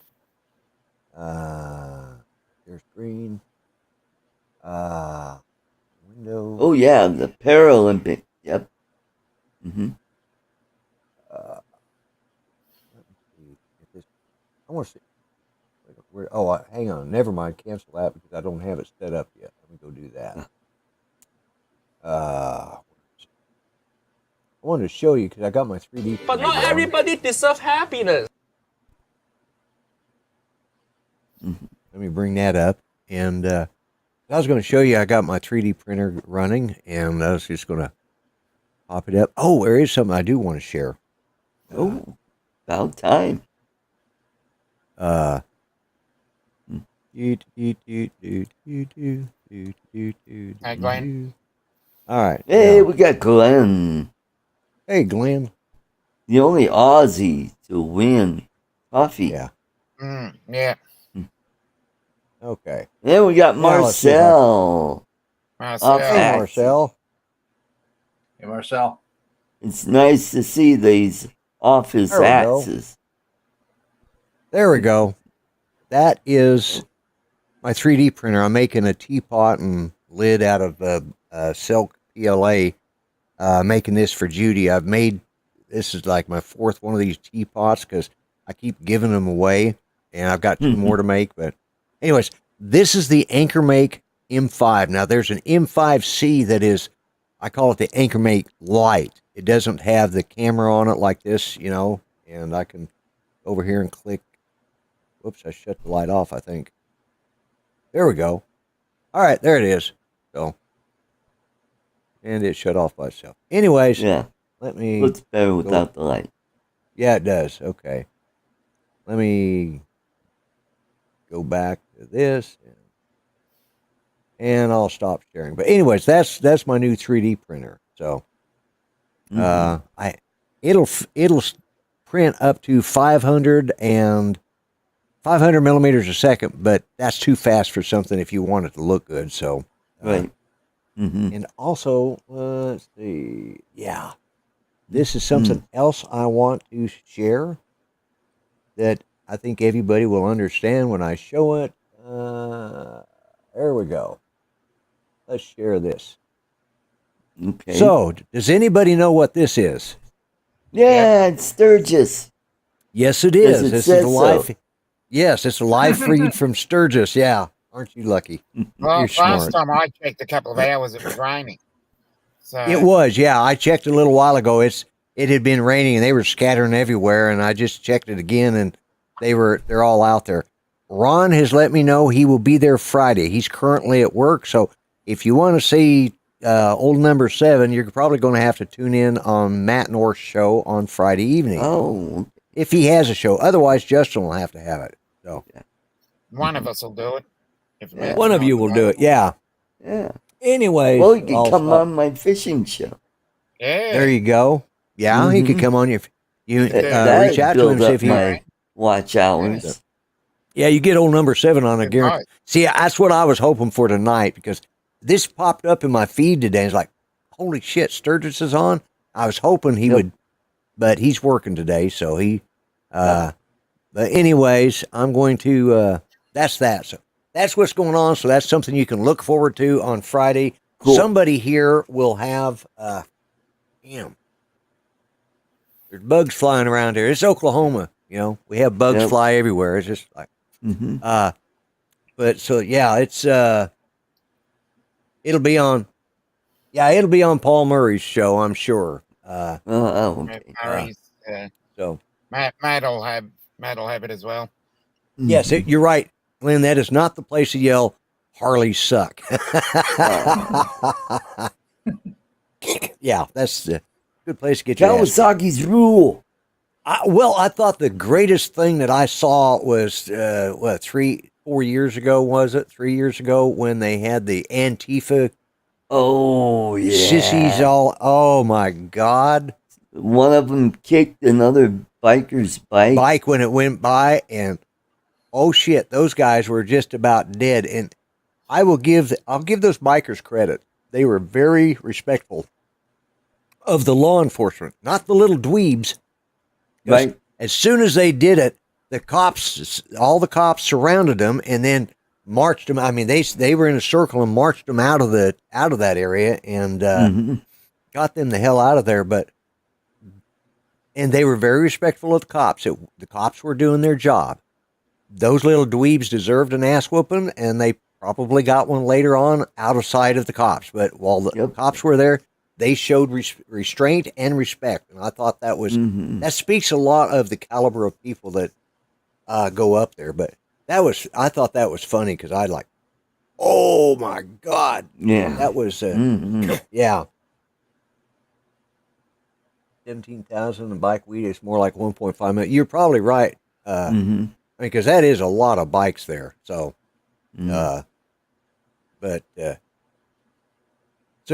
There's screen. Window. Oh yeah, the Paralympic. Yep. Let me see if this. I want to see. Hang on. Never mind. Cancel that because I don't have it set up yet. Let me go do that. I wanted to show you because I got my 3D. But not everybody deserves happiness. Let me bring that up. And I was going to show you I got my 3D printer running, and I was just going to pop it up. Oh, there is something I do want to share. Oh, about time. All right. Hey, we got Glenn. Hey, Glenn. The only Aussie to win coffee. Yeah. Yeah. Okay. Then we got Marcel. Hey, Marcel. Hey, Marcel. It's nice to see these office axes. There we go. That is my 3D printer. I'm making a teapot and lid out of silk PLA. Making this for Judy. This is like my 4th one of these teapots because I keep giving them away, and I've got 2 more to make. But anyways, this is the Anchormake M5. Now there's an M5C that is, I call it the Anchormake Lite. It doesn't have the camera on it like this, and I can go over here and click. Whoops, I shut the light off, I think. There we go. All right, there it is. So, and it shut off by itself. Anyways, let me. Looks better without the light. Yeah, it does. Okay. Let me go back to this, and I'll stop sharing. But anyways, that's my new 3D printer. So, it'll print up to 500 and 500 millimeters a second, but that's too fast for something if you want it to look good. So, Right. Mm-hmm. and also, let's see. Yeah, this is something else I want to share that I think everybody will understand when I show it. There we go. Let's share this. Okay. So, does anybody know what this is? Yeah, it's Sturgis. Yes, it Yes, is. it This says is a live. so. Yes, it's a live feed from Sturgis. Yeah, aren't you lucky? Well, You're last smart. time I checked a couple of hours, it was raining. So It was. Yeah, I checked a little while ago. It had been raining and they were scattering everywhere, and I just checked it again, and they're all out there. Ron has let me know he will be there Friday. He's currently at work, so if you want to see old number 7, you're probably going to have to tune in on Matt North's show on Friday evening. Oh, If he has a show. Otherwise, Justin will have to have it. So one of us will do it. If Yeah. one of you will do it. Yeah. yeah. Anyways, Well, you can come on my fishing show. Yeah. There you go. Yeah, he could come on your. You That'd reach out to him and build see up if he. my watch hours. Yeah, you get old number 7 on a Good guarantee. night. See, that's what I was hoping for tonight because this popped up in my feed today. It's like, holy shit, Sturgis is on. I was hoping he would, but he's working today, so he. But anyways, I'm going to. That's that. So that's what's going on. So that's something you can look forward to on Friday. Cool. Somebody here will have. Damn. There's bugs flying around here. It's Oklahoma. You know, we have bugs fly everywhere. It's just like. But so yeah, it's it'll be on Paul Murray's show, I'm sure. Okay. Murray's, So Matt'll have it as well. yes, you're right, Glenn. That is not the place to yell Harleys suck. Yeah, that's a good place to get your ass. Kawasaki's rule. I thought the greatest thing that I saw was 3-4 years ago, was it 3 years ago when they had the Antifa Oh yeah. sissies all. Oh my God! One of them kicked another biker's bike. When it went by, and oh shit, those guys were just about dead. And I'll give those bikers credit. They were very respectful of the law enforcement, not the little dweebs. Right. As soon as they did it, all the cops surrounded them and then marched them. I mean, they were in a circle and marched them out of that area and got them the hell out of there. And they were very respectful of the cops. The cops were doing their job. Those little dweebs deserved an ass whooping, and they probably got one later on out of sight of the cops. But while the cops were there, they showed restraint and respect. And I thought that was, that speaks a lot of the caliber of people that go up there. But I thought that was funny because I like, oh my God. Yeah. That was, yeah. 17,000 and bike weed is more like 1.5 million. You're probably right. Because that is a lot of bikes there. So, so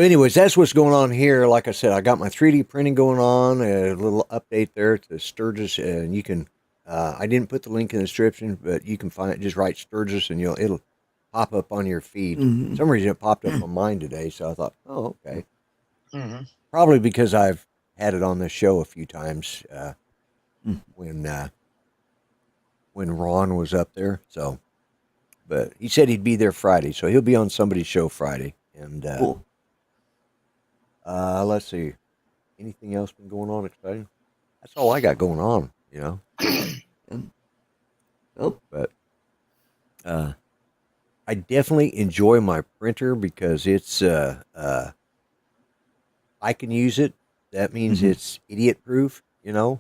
anyways, that's what's going on here. Like I said, I got my 3D printing going on, a little update there to Sturgis, and you can, I didn't put the link in the description, but you can find it, just write Sturgis and it'll pop up on your feed. For some reason it popped up on mine today, so I thought, oh, okay. Probably because I've had it on the show a few times when Ron was up there. So, but he said he'd be there Friday, so he'll be on somebody's show Friday. And Cool. Let's see, anything else been going on exciting? That's all I got going on, you know. But I definitely enjoy my printer because it's I can use it. That means it's idiot proof, you know.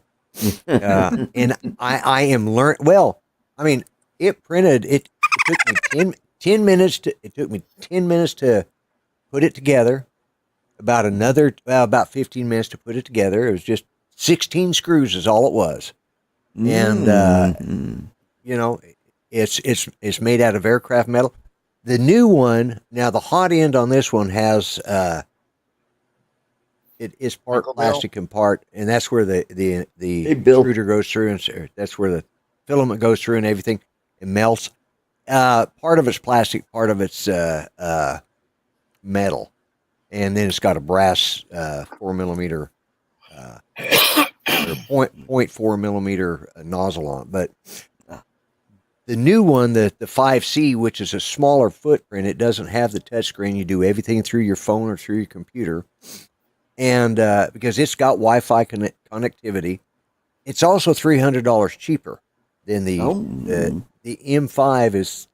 And I am well, I mean, it printed, it took me 10 minutes to put it together. About 15 minutes to put it together. It was just 16 screws is all it was. And you know, it's made out of aircraft metal. The new one, now the hot end on this one has it is part plastic and part, and that's where the extruder goes through, and that's where the filament goes through and everything. melts. Part of it's plastic, part of it's metal, and then it's got a brass 4mm or 0.4mm nozzle on it. But the new one, the 5C, which is a smaller footprint, it doesn't have the touchscreen. You do everything through your phone or through your computer, and because it's got Wi-Fi connectivity, it's also $300 cheaper than the M5 is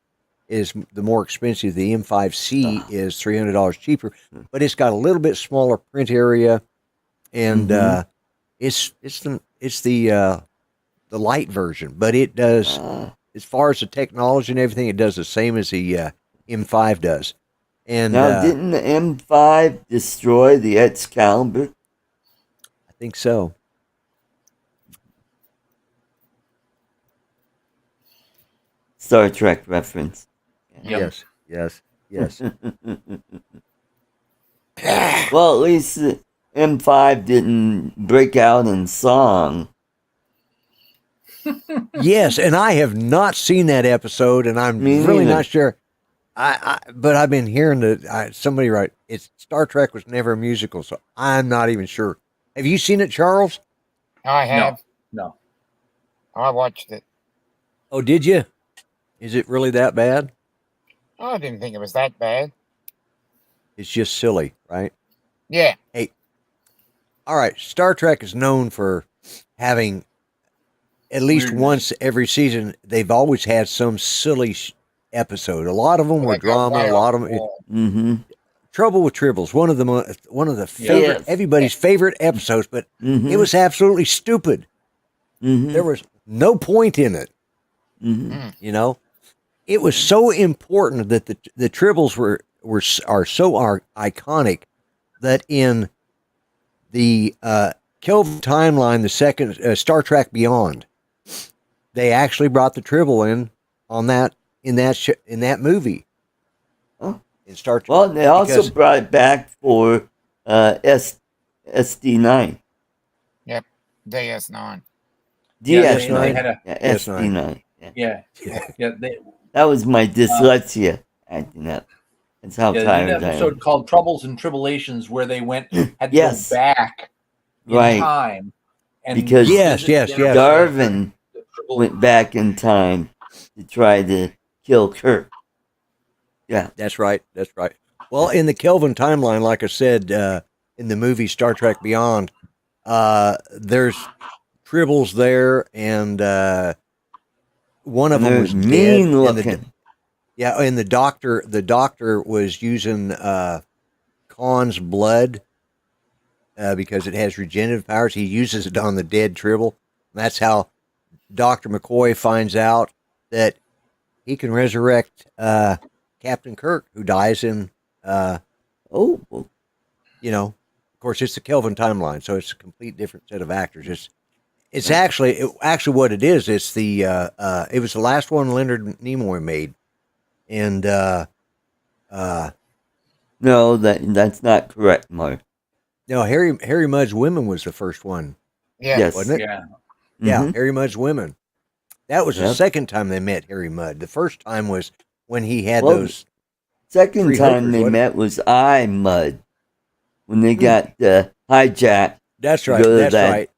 the more expensive. The M5C is $300 cheaper, but it's got a little bit smaller print area, and it's the light version. But it does, as far as the technology and everything, it does the same as the M5 does. And now, didn't the M5 destroy the Excalibur? I think so. Star Trek reference. Yep. Yes. Well, at least the M5 didn't break out in song. Yes, and I have not seen that episode, and I'm really not sure. But I've been hearing that somebody write Star Trek was never a musical, so I'm not even sure. Have you seen it, Charles? I have. No. I watched it. Oh, did you? Is it really that bad? I didn't think it was that bad. It's just silly, right? Yeah. Hey, all right. Star Trek is known for having at least once every season. They've always had some silly episode. A lot of them were drama. A lot of them. Trouble with Tribbles, one of the favorite, everybody's favorite episodes, but it was absolutely stupid. There was no point in it. You know, it was so important that the Tribbles are so iconic that in the Kelvin timeline, the second Star Trek Beyond, they actually brought the Tribble in that movie. In Star Trek. Well, they also brought it back for SD9. Yep, DS9. DS9. SD9. Yeah. That was my dyslexia acting up. That's how tired I am. They did an episode called Troubles and Tribulations where they had to go back in time. And because Darwin the went back in time to try to kill Kirk. Yeah. That's right. Well, in the Kelvin timeline, like I said, in the movie Star Trek Beyond, there's Tribbles there, and one of them was mean dead. looking. And the doctor was using Khan's blood because it has regenerative powers. He uses it on the dead Tribble. That's how Dr. McCoy finds out that he can resurrect Captain Kirk, who dies in, of course, it's the Kelvin timeline, so it's a complete different set of actors. It's actually what it is. It's the it was the last one Leonard Nimoy made, and no, that's not correct, Mark. No, Harry Mudd's Women was the first one. Yeah, yes, wasn't it? Yeah, yeah, Harry Mudd's Women. That was the second time they met Harry Mudd. The first time was when he had those. Second time they met was Mudd, when they got hijacked. That's right. That's right.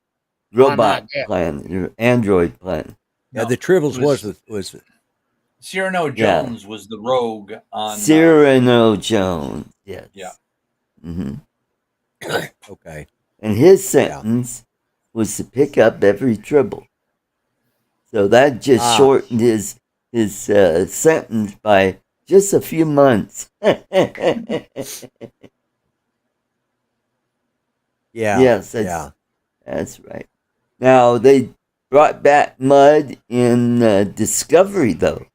Robot plan, android plan. Yeah, the Tribbles was Cyrano Jones was the rogue on Cyrano Jones. Yes. Yeah. Okay. And his sentence was to pick up every Tribble. So that just shortened his sentence by just a few months. Yes, that's right. Now, they brought back Mudd in Discovery, though.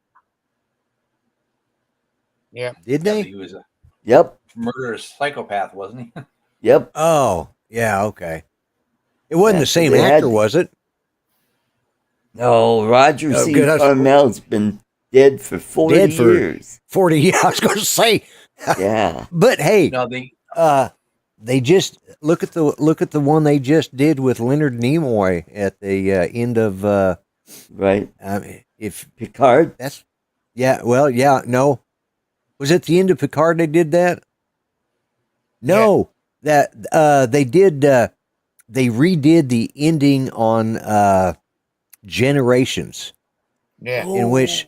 Yeah. Did they? He was a murderous psychopath, wasn't he? Yep. Oh, yeah, okay. It wasn't the same actor, was it? No, Roger C. Carmel's been dead for 40 years. 40 years, I was going to say. Yeah. But hey, no, they just look at the one they just did with Leonard Nimoy at the end of right. If Picard. that's no. Was it the end of Picard they did that? No, that they did. They redid the ending on Generations, Yeah. in which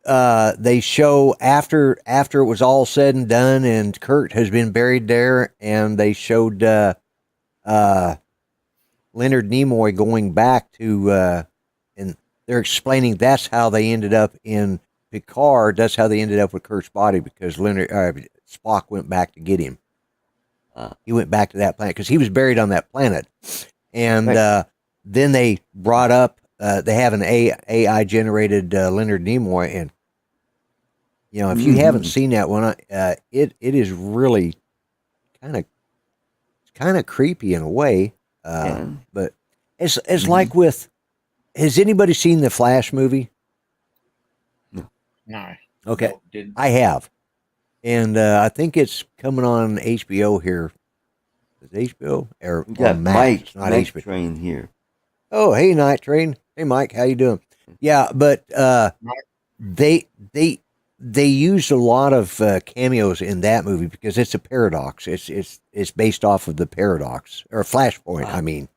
they show after it was all said and done, and Kurt has been buried there, and they showed Leonard Nimoy going back to, and they're explaining that's how they ended up in Picard. That's how they ended up with Kurt's body, because Spock went back to get him. He went back to that planet because he was buried on that planet, and then they brought up they have an AI generated Leonard Nimoy, and if you haven't seen that one, it is really kind of creepy in a way, but it's like with. Has anybody seen the Flash movie? No. Okay, No, didn't. I have, and I think it's coming on HBO here. Is it HBO or We got Max? Mike, It's not Mike HBO. Train here. Oh, hey, Night Train. Hey, Mike, how you doing? Yeah, but they used a lot of cameos in that movie because it's a paradox. It's based off of the paradox or Flashpoint. I mean,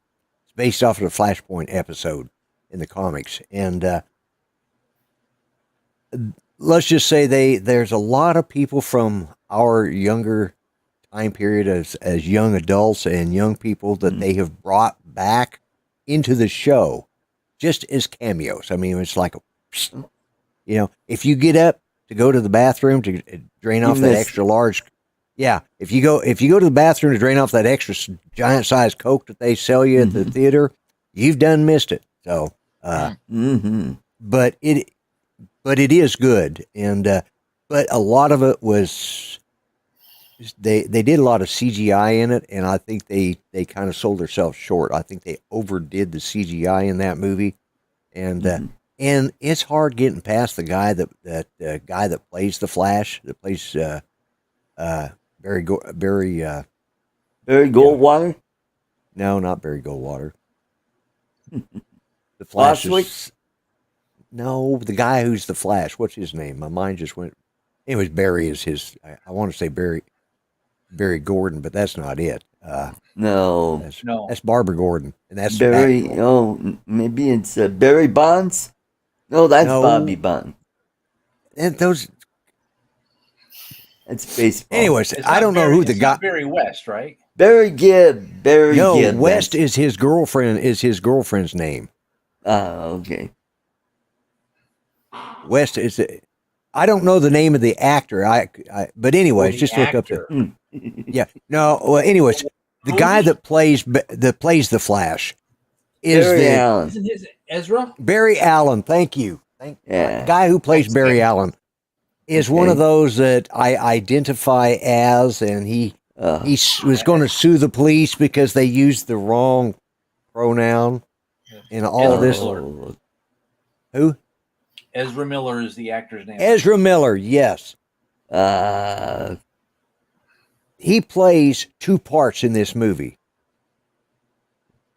it's based off of the Flashpoint episode in the comics, and let's just say there's a lot of people from our younger time period as young adults and young people that they have brought back into the show just as cameos. I mean, it's like if you get up to go to the bathroom to drain off that extra large, if you go to the bathroom to drain off that extra giant size Coke that they sell you at the theater, you've done missed it. So, but it is good, and but a lot of it was they did a lot of CGI in it, and I think they kind of sold themselves short. I think they overdid the CGI in that movie, and it's hard getting past the guy that guy that plays the Flash, that plays Barry Goldwater. No, not Barry Goldwater. The Flash is, no, the guy who's the Flash. What's his name? My mind just went. Anyways, Barry is his. I want to say Barry Gordon, but that's not it. No, that's Barbara Gordon, and that's Barry. Maybe it's Barry Bonds. No, that's Bobby Bonds. And those. It's baseball. Anyways, I don't know who the guy. Barry West, right? Barry Gibb. Gibb. West is his girlfriend. Is his girlfriend's name? Okay. West is. I don't know the name of the actor. But anyways, just look up the. Yeah. No. Well, anyways, the guy that plays the Flash is Barry Allen. Isn't his Ezra? Barry Allen. Thank you. The guy who plays Barry Allen is one of those that I identify as, and he was going to sue the police because they used the wrong pronoun and all this. Who? Ezra Miller is the actor's name. Ezra Miller, yes. He plays two parts in this movie.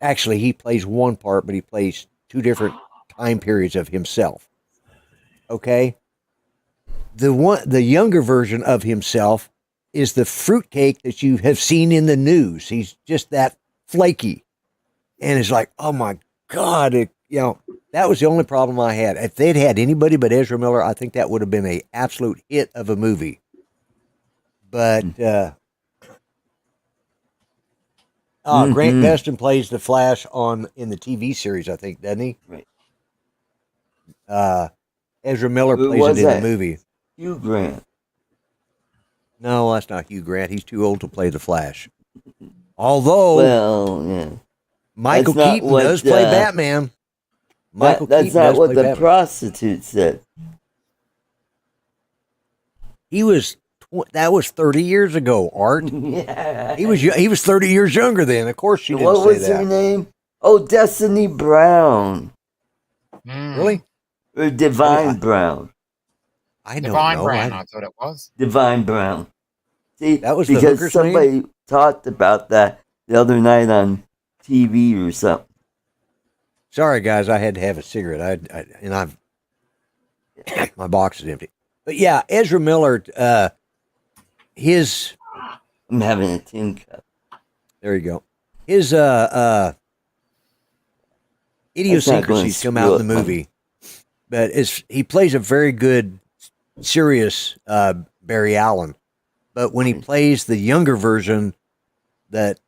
Actually, he plays one part, but he plays two different time periods of himself. Okay? The younger version of himself is the fruitcake that you have seen in the news. He's just that flaky. And it's like, oh my God, that was the only problem I had. If they'd had anybody but Ezra Miller, I think that would have been an absolute hit of a movie. But Grant Gustin plays the Flash in the TV series, I think, doesn't he? Right. Ezra Miller plays it in the movie. Hugh Grant. No, that's not Hugh Grant. He's too old to play the Flash. Although, Michael Keaton does play Batman. That's not what the prostitute said. That was 30 years ago, Art. Yeah. He was 30 years younger then. Of course she didn't say that. What was her name? Oh, Destiny Brown. Really? Or Divine Brown. I don't Divine know. Brown, I thought it was. Divine Brown. See, that was the because hooker's somebody name? talked about that the other night on TV or something. Sorry, guys, I had to have a cigarette. My box is empty. But yeah, Ezra Miller, his I'm having a tin cup. there you go. His idiosyncrasies come out in the movie, but he plays a very good, serious Barry Allen. But when he plays the younger version that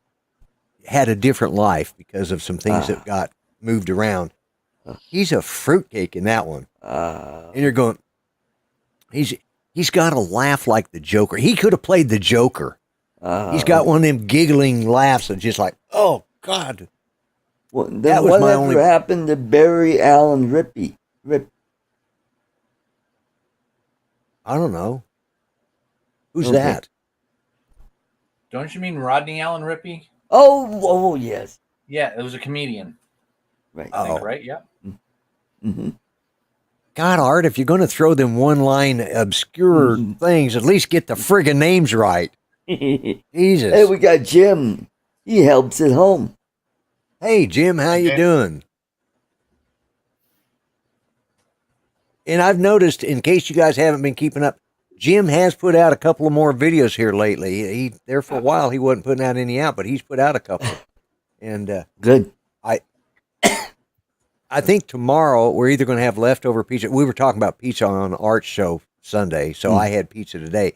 had a different life because of some things that got moved around, he's a fruitcake in that one. And you're going, he's got a laugh like the Joker. He could have played the Joker. He's got one of them giggling laughs that's just like, oh God. Well, then whatever happened to Barry Allen Rippey? I don't know. Who's that? Don't you mean Rodney Allen Rippey? Oh, yes. Yeah, it was a comedian. Right. I think, right? Yeah. Mm-hmm. God, Art, if you're going to throw them one-line obscure things, at least get the friggin' names right. Jesus. Hey, we got Jim. He helps at home. Hey, Jim, how you doing? And I've noticed, in case you guys haven't been keeping up, Jim has put out a couple of more videos here lately. He there for a while, he wasn't putting out any out, but he's put out a couple. And good. I think tomorrow we're either going to have leftover pizza. We were talking about pizza on Art's show Sunday, so I had pizza today.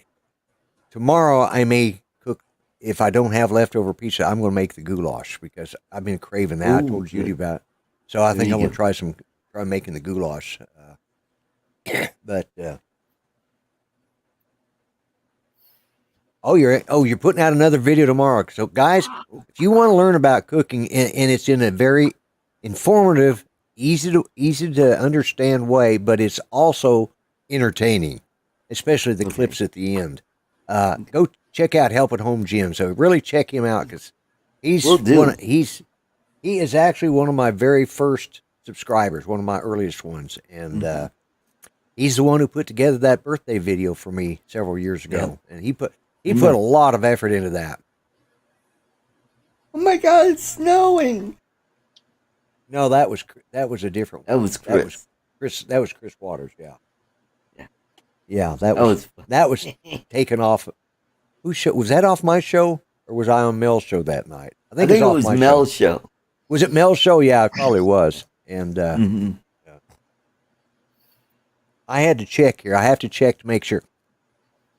Tomorrow I may cook. If I don't have leftover pizza, I'm going to make the goulash because I've been craving that. I told Judy about it. So I think I'm going to try making the goulash. You're putting out another video tomorrow. So guys, if you want to learn about cooking and it's in a very informative, easy to understand way, but it's also entertaining, especially the clips at the end. Go check out Help at Home Jim. So really check him out because he is actually one of my very first subscribers, one of my earliest ones, and he's the one who put together that birthday video for me several years ago, and he put a lot of effort into that. Oh my God, it's snowing. No, that was a different one. That was Chris. That was Chris Waters, yeah. Yeah, that was taken off. Whose show was that? Off my show, or was I on Mel's show that night? I think it was Mel's show. Was it Mel's show? Yeah, it probably was. And I had to check here. I have to check to make sure.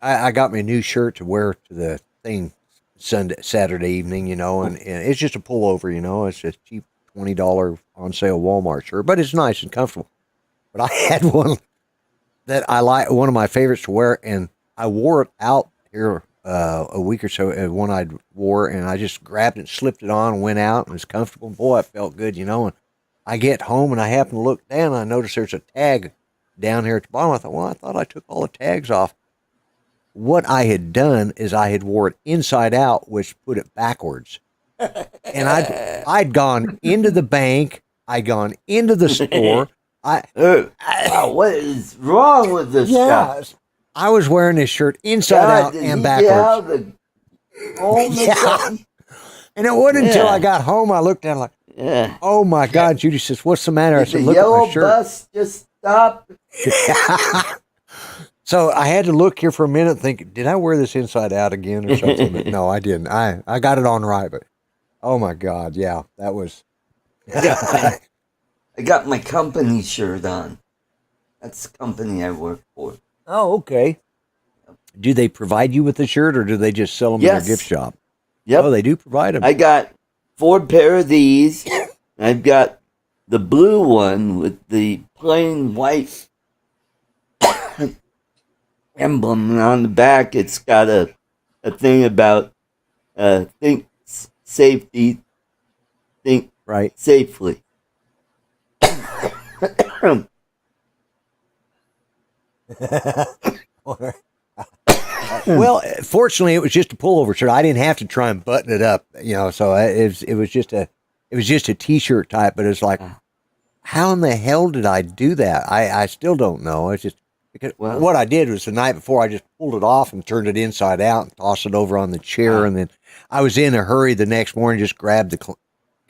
I got me a new shirt to wear to the thing Saturday evening, and it's just a pullover, It's a cheap $20 on sale Walmart shirt, but it's nice and comfortable. But I had one that I like, one of my favorites to wear, and I wore it out here a week or so. One I wore, and I just grabbed it, slipped it on, and went out, and it was comfortable. Boy, it felt good, And I get home, and I happen to look down, and I notice there's a tag down here at the bottom. I thought, well, I thought I took all the tags off. What I had done is I had wore it inside out, which put it backwards. And I'd gone into the bank. I'd gone into the store. What is wrong with this stuff? I was wearing this shirt inside out and backwards. And it wasn't until I got home I looked down like, oh my God. Judy says, what's the matter? I said, look at my shirt. Bus just stopped. So I had to look here for a minute and think, did I wear this inside out again or something? But no, I didn't. I got it on right, but oh my God, yeah, that was. I got my company shirt on. That's the company I work for. Oh, okay. Do they provide you with the shirt, or do they just sell them in their gift shop? Yep. Oh, they do provide them. I got 4 pair of these. I've got the blue one with the plain white emblem, and on the back it's got a thing about think safety, think right safely. Well, fortunately, it was just a pullover shirt. I didn't have to try and button it up, So it was just a t-shirt type. But it's like, how in the hell did I do that? I still don't know. It's just because what I did was the night before I just pulled it off and turned it inside out and tossed it over on the chair, and then I was in a hurry the next morning. Just grabbed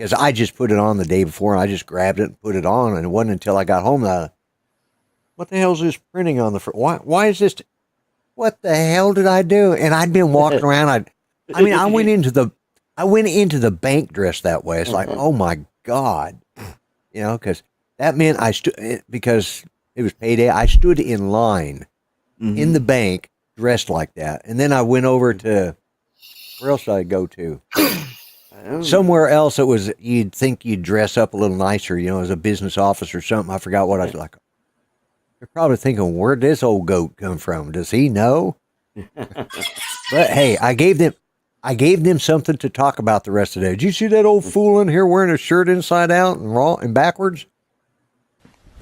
because I just put it on the day before, and I just grabbed it and put it on, and it wasn't until I got home that, what the hell is this printing on the front? Why is this? What the hell did I do? And I'd been walking around. I went into the bank dressed that way. It's like, oh my God, because that meant I stood, because it was payday. I stood in line in the bank dressed like that, and then I went over to, where else did I go to? Somewhere else. It was, you'd think you'd dress up a little nicer, as a business office or something. I forgot what I was like. You're probably thinking, where'd this old goat come from? Does he know? But hey, I gave them something to talk about the rest of the day. Did you see that old fool in here wearing a shirt inside out and raw and backwards?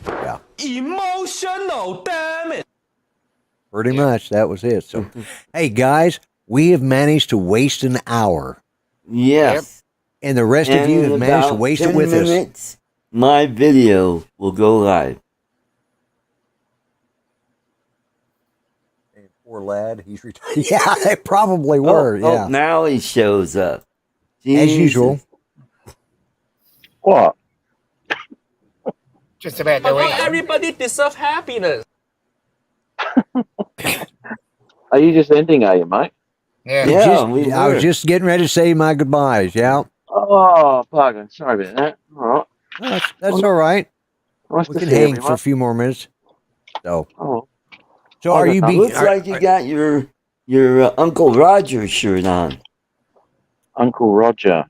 Yeah. Emotional, damn it. Pretty much, that was it. So, hey guys, we have managed to waste an hour. Yes. And the rest of you have managed to waste it with us. My video will go live. Poor lad, he's retired. Yeah, they probably were. Yeah. Now he shows up. As usual. What? Just about But doing not everybody deserves happiness. Are you just ending, are you, mate? Yeah. I was just getting ready to say my goodbyes. Yeah. Oh, pardon. Sorry about that. All right. Well, that's all right. Nice We to can see hang everyone. for a few more minutes. So, Oh, are you being? Looks like you got your Uncle Roger shirt on. Uncle Roger.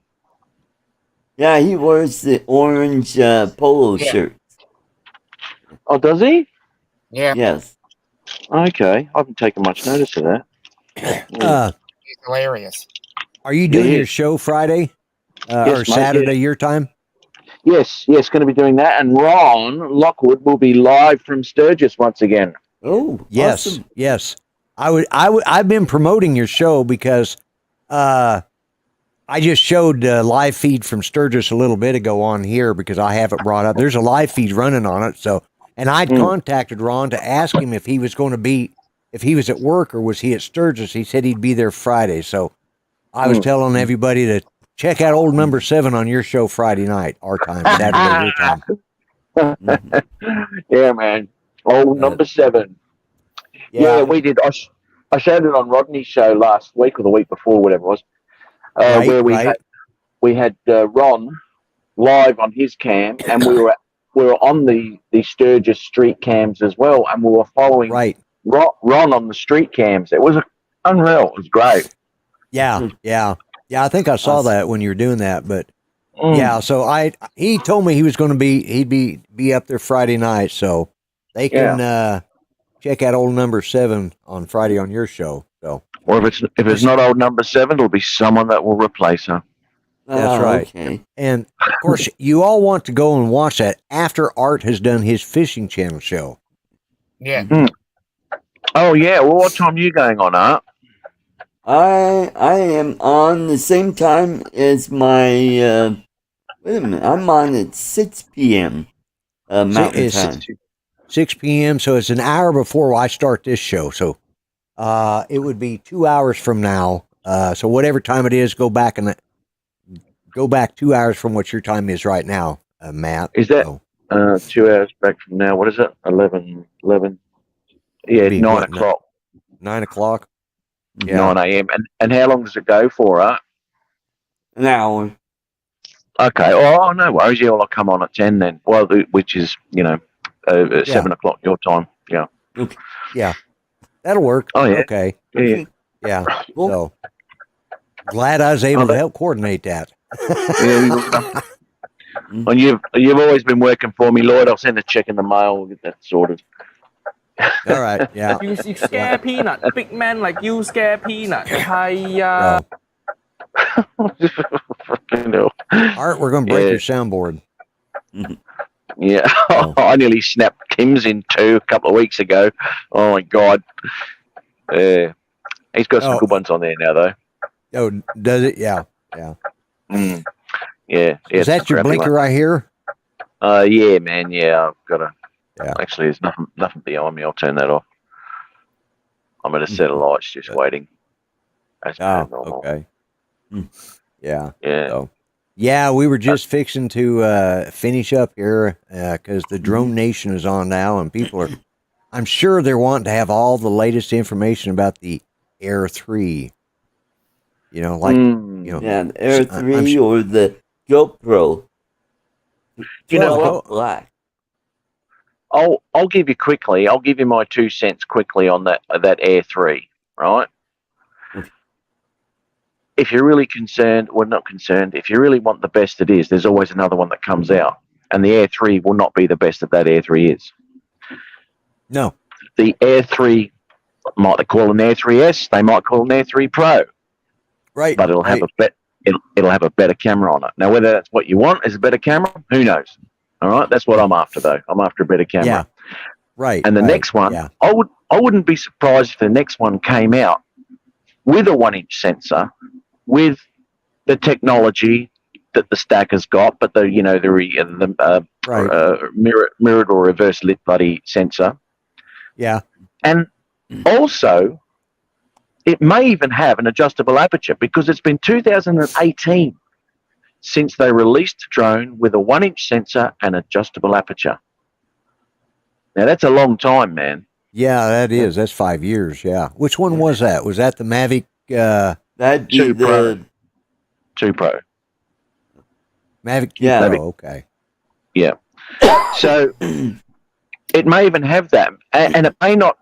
Yeah, he wears the orange polo shirt. Oh, does he? Yeah. Yes. Okay. I haven't taken much notice of that. He's hilarious. Are you doing your show Friday Yes, or mate, Saturday yeah. your time? Yes, going to be doing that. And Ron Lockwood will be live from Sturgis once again. Oh, Yes, awesome. yes. I've been promoting your show because I just showed a live feed from Sturgis a little bit ago on here because I have it brought up. There's a live feed running on it. So, and I'd contacted Ron to ask him if he was going to be, if he was at work or was he at Sturgis. He said he'd be there Friday. So I was telling everybody to check out old number 7 on your show Friday night, our time, Saturday, your time. Yeah, man. Old number 7. Yeah, we did. I showed it on Rodney's show last week or the week before, whatever it was, where we had Ron live on his cam, and we were on the Sturgis street cams as well, and we were following Ron on the street cams. It was unreal. It was great. Yeah. I think I saw that when you were doing that, but yeah. So he told me he was going to he'd be up there Friday night, so they can check out old number 7 on Friday on your show. So, or if it's not old number 7, it'll be someone that will replace her. That's right. Okay. And of course, you all want to go and watch that after Art has done his Fishing Channel show. Yeah. Oh yeah. Well, what time are you going on, Art? I am on the same time as my. Wait a minute. I'm on at 6 p.m. Mountain time. 6 p.m. So it's an hour before I start this show. So it would be 2 hours from now. So whatever time it is, go back 2 hours from what your time is right now, Matt. Is that 2 hours back from now? What is it? 11. Yeah, 9 o'clock. 9 o'clock. Yeah. 9 a.m. And how long does it go for, Art? An hour. Okay. Oh, no worries. Yeah, well, I'll come on at 10 then. Well, which is 7 o'clock your time. Yeah. Okay. Yeah. That'll work. Oh, yeah. Okay. Yeah. Yeah. So glad I was able to help coordinate that. And you've always been working for me, Lloyd. I'll send a check in the mail. We'll get that sorted. All right. Yeah. You scare peanut. Big man like you scare peanut. Hiya. Art, we're going to break your soundboard. Yeah. I nearly snapped Kim's in 2 a couple of weeks ago. Oh, my God. He's got some good ones on there now, though. Oh, does it? Yeah. Yeah. Yeah. Is that your blinker right here? Yeah, man. Yeah, I've got a... Yeah. Actually, there's nothing behind me. I'll turn that off. I'm at a set of lights just waiting. That's normal. Okay. Yeah. Yeah. So, Yeah, we were just fixing to finish up here because the Drone Nation is on now, and people are, I'm sure they're wanting to have all the latest information about the Air 3. You know, like, yeah, the Air 3 or the GoPro. You know what? Black. I'll give you quickly. I'll give you my 2 cents quickly on that Air 3, right? If you're really concerned, well, not concerned, if you really want the best it is, there's always another one that comes out. And the Air 3 will not be the best that Air 3 is. No. The Air 3, might they call an Air 3S, they might call an Air 3 Pro. Right. But it'll have it'll have a better camera on it. Now, whether that's what you want is a better camera, who knows? All right, that's what I'm after, though. I'm after a better camera. Yeah. Right. And the next one, I wouldn't be surprised if the next one came out with a 1-inch sensor, with the technology that the stack has got, but the mirrored or reverse lit bloody sensor. Yeah. And also, it may even have an adjustable aperture, because it's been 2018 since they released a drone with a 1-inch sensor and adjustable aperture. Now, that's a long time, man. Yeah, that is. That's 5 years, yeah. Which one was that? Was that the Mavic? That'd be 2 the Pro. 2 Pro. Mavic 2 Yeah. Pro, okay. Yeah. So it may even have that. And it may not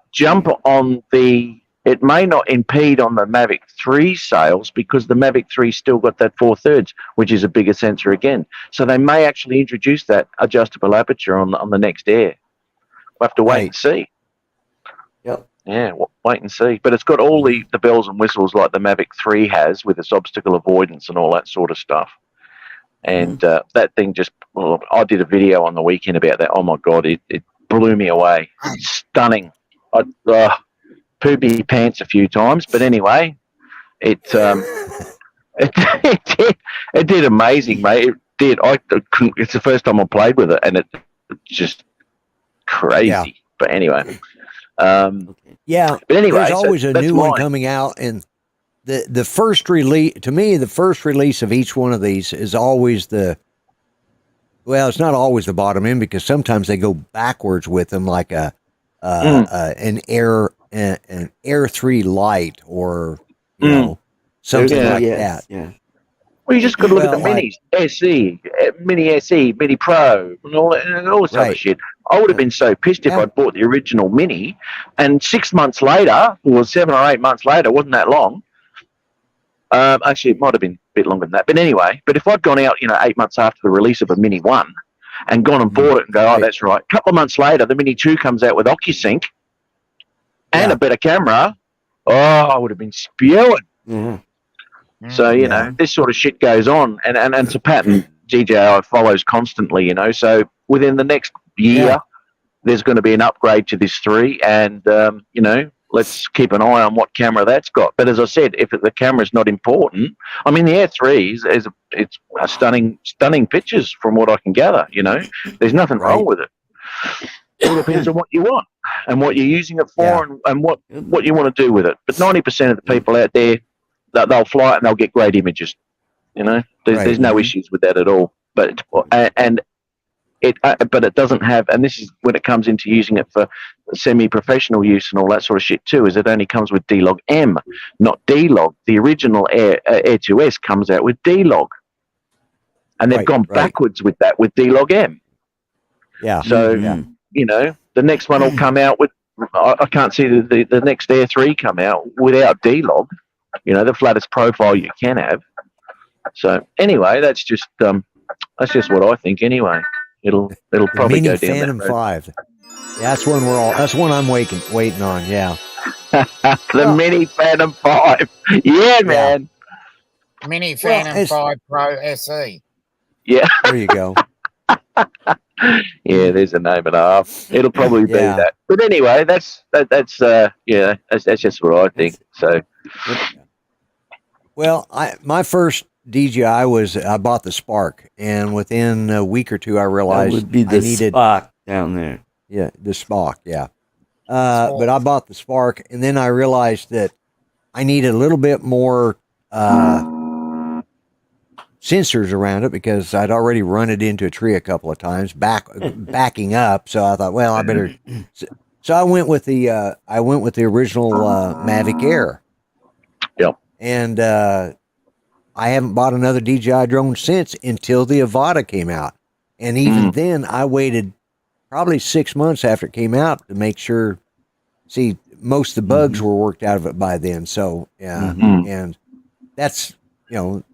it may not impede on the Mavic 3 sales, because the Mavic 3 still got that 4/3, which is a bigger sensor again. So they may actually introduce that adjustable aperture on the next Air. We'll have to wait and see. Yep. Yeah, wait and see. But it's got all the bells and whistles like the Mavic 3 has, with its obstacle avoidance and all that sort of stuff. And that thing I did a video on the weekend about that. Oh, my God, it blew me away. It's stunning. Poopy pants a few times, but anyway, it did amazing, mate. It did. It's the first time I played with it, and it's just crazy. Yeah. But anyway, yeah. But anyway, there's always a new one mine. coming out, and the first release, to me, the first release of each one of these is always it's not always the bottom end, because sometimes they go backwards with them, like an Air 3 Lite, or you know, something like that. Yeah. Well, you just got to look at the minis, SE, Mini SE, Mini Pro, and all this other shit. I would have been so pissed if I'd bought the original Mini, and 6 months later, or 7 or 8 months later, wasn't that long. Actually, it might have been a bit longer than that. But anyway, if I'd gone out, 8 months after the release of a Mini 1 and gone and bought it and go, oh, that's right. A couple of months later, the Mini 2 comes out with OcuSync and a better camera. Oh, I would have been spewing. Mm-hmm. So, you know, this sort of shit goes on. And it's a pattern DJI follows constantly, So within the next year, there's going to be an upgrade to this 3. And, let's keep an eye on what camera that's got. But as I said, if the camera's not important, I mean, the Air 3 it's a stunning pictures from what I can gather, There's nothing wrong with it. It all depends on what you want and what you're using it for and what you want to do with it. But 90% of the people out there, they'll fly it and they'll get great images. There's no issues with that at all. But it doesn't have, and this is when it comes into using it for semi-professional use and all that sort of shit too, is it only comes with D-Log M, not D-Log. The original Air 2S comes out with D-Log, and they've gone backwards with that, with D-Log M. Yeah. So the next one will come out with. I can't see the next Air 3 come out without D-Log. The flattest profile you can have. So anyway, that's just what I think. Anyway, it'll probably Mini go down Phantom that road. 5. That's one that's one I'm waiting on. Yeah. The Mini Phantom 5. Yeah, man. Mini Phantom 5 Pro SE. Yeah. There you go. Yeah, there's a name and a half. It'll probably be that. But anyway, that's that's just what I think. So. Well, my first DJI was I bought the Spark, and within a week or two, I realized that would be the I needed Spock down there. Yeah, the Spark. Yeah, but I bought the Spark, and then I realized that I needed a little bit more sensors around it because I'd already run it into a tree a couple of times, backing up. So I thought, well, I better. So I went with the original Mavic Air. Yep. And I haven't bought another DJI drone since until the Avata came out. And even then, I waited probably 6 months after it came out to make sure. See, most of the bugs were worked out of it by then. So, yeah. And that's, and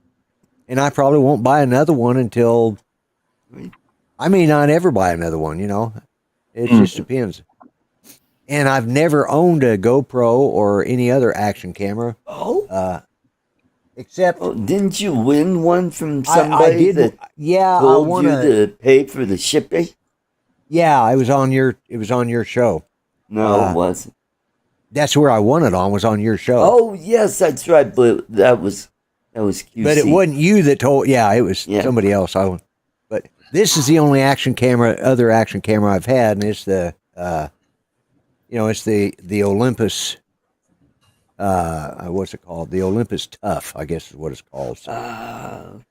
I probably won't buy another one until, I may not ever buy another one, It just depends. And I've never owned a GoPro or any other action camera. Except, didn't you win one from somebody? I did. That yeah, told I want you to pay for the shipping. Yeah, it was on your show. No, it wasn't. That's where I won it on. Was on your show. Oh yes, that's right. But that was QC. But it wasn't you that told. Yeah, it was somebody else. But this is the only other action camera I've had, and it's the, it's the Olympus. What's it called? The Olympus Tough, I guess is what it's called. So, and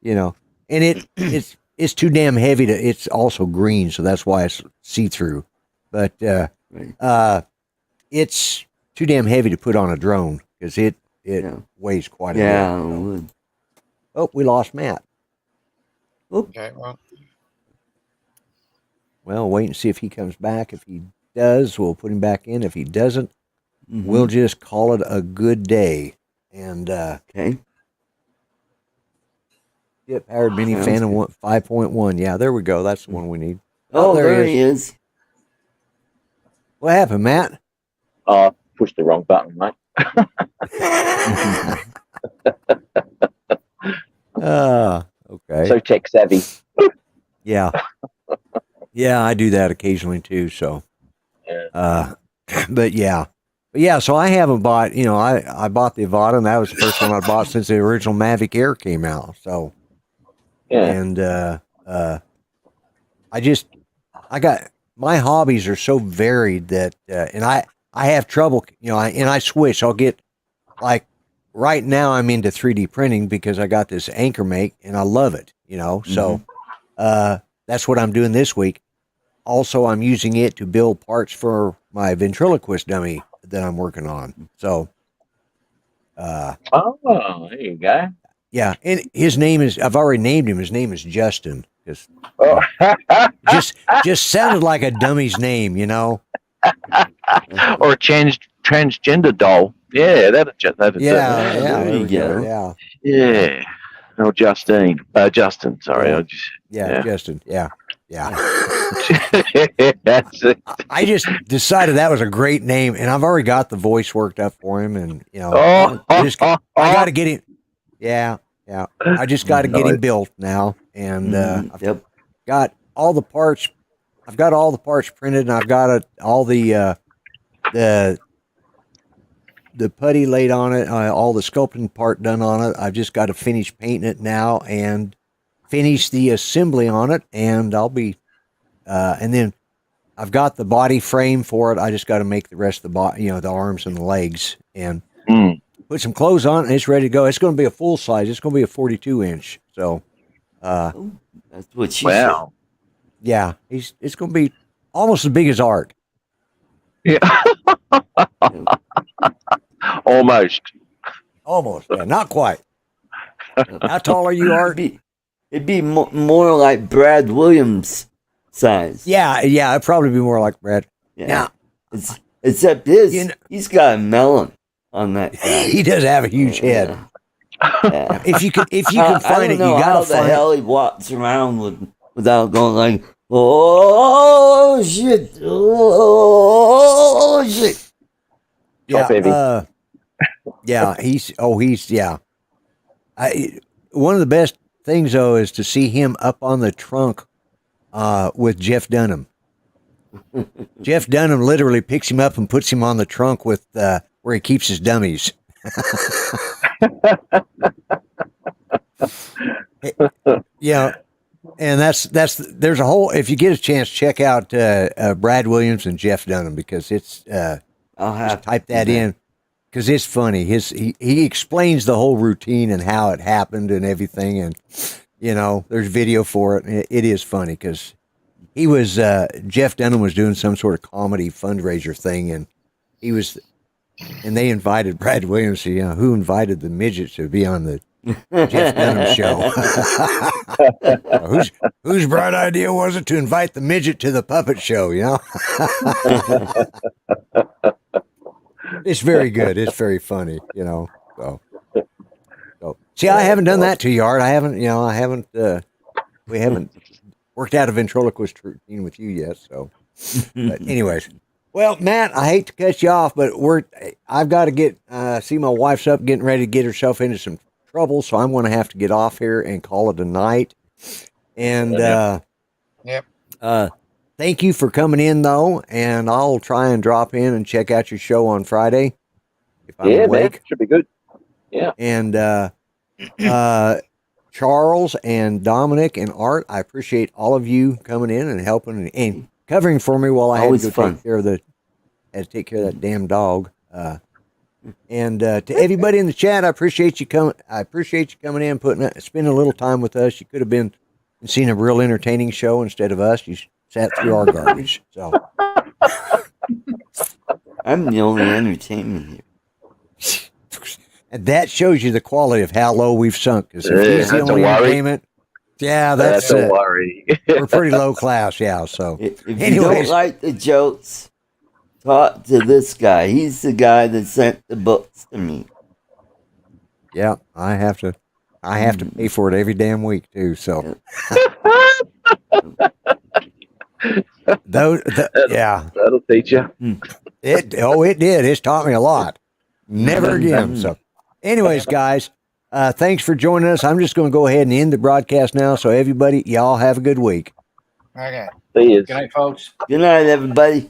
it's too damn heavy to. It's also green, so that's why it's see through. But it's too damn heavy to put on a drone because it weighs quite a bit. Yeah, it would. Oh, we lost Matt. Okay, well, wait and see if he comes back. If he does, we'll put him back in. If he doesn't, we'll just call it a good day. And okay. Get Powered Mini Phantom 5.1. Yeah, there we go. That's the one we need. Oh, there he is. What happened, Matt? Pushed the wrong button, mate. Okay. So tech savvy. Yeah. Yeah, I do that occasionally too. So, but yeah. So I haven't bought, I bought the Avata, and that was the first one I bought since the original Mavic Air came out. So, and I got, my hobbies are so varied that, and I have trouble, and I switch. I'll get, like, right now I'm into 3D printing because I got this anchor make and I love it, so that's what I'm doing this week. Also, I'm using it to build parts for my ventriloquist dummy that I'm working on. So, there you go. Yeah, and his name is, I've already named him. His name is Justin. Just sounded like a dummy's name, Or a transgender doll. Yeah, that'd there we go. Yeah. No, Justin. Sorry. Justin. Yeah. That's it. I just decided that was a great name, and I've already got the voice worked up for him, and I got to get him. Yeah. I just got to get him built now, and I've got all the parts. I've got all the parts printed, and I've got all the putty laid on it, all the sculpting part done on it. I've just got to finish painting it now and finish the assembly on it, and I'll be, and then I've got the body frame for it. I just got to make the rest of the body, the arms and the legs, and put some clothes on it, and it's ready to go. It's going to be a full size. It's going to be a 42-inch. So, that's what she said. Yeah, it's going to be almost as big as Art. Yeah. Almost. Yeah, not quite. How tall are you, Art? It'd be more like Brad Williams size. Yeah, it'd probably be more like Brad. Yeah. Except he's got a melon on that guy. He does have a huge head. Yeah. If you can find it, you gotta find it. How the hell he walks around without going like, oh shit, oh shit. Yeah, he's one of the best things though is to see him up on the trunk with Jeff Dunham. Jeff Dunham literally picks him up and puts him on the trunk with where he keeps his dummies. Yeah, and there's a whole. If you get a chance, check out Brad Williams and Jeff Dunham because it's. I'll have just type that in. because it's funny. He explains the whole routine and how it happened and everything, and there's video for it. And it is funny because he was Jeff Dunham was doing some sort of comedy fundraiser thing, and they invited Brad Williams. Who invited the midget to be on the Jeff Dunham show? Whose bright idea was it to invite the midget to the puppet show? It's very good. It's very funny. So see, I haven't done that to you, Art. We haven't worked out a ventriloquist routine with you yet. So, but anyways. Well, Matt, I hate to cut you off, but I've got to see my wife's up getting ready to get herself into some trouble, so I'm going to have to get off here and call it a night. And thank you for coming in, though, and I'll try and drop in and check out your show on Friday if I'm awake. Man, should be good. Yeah. And Charles and Dominic and Art, I appreciate all of you coming in and helping and covering for me while I had to go take care of that damn dog. And to everybody in the chat, I appreciate you coming. I appreciate you coming in, spending a little time with us. You could have been and seen a real entertaining show instead of us. You sat through our garbage. So I'm the only entertainment here. And that shows you the quality of how low we've sunk. Because if he's the only entertainment, that's a worry. We're pretty low class, yeah. So, if you don't like the jokes, talk to this guy. He's the guy that sent the books to me. Yeah, I have to pay for it every damn week too. So, that'll teach you. It did. It's taught me a lot. Never again. So, anyways, guys. Thanks for joining us. I'm just going to go ahead and end the broadcast now. So everybody, y'all have a good week. Okay. See you. Good night, folks. Good night, everybody.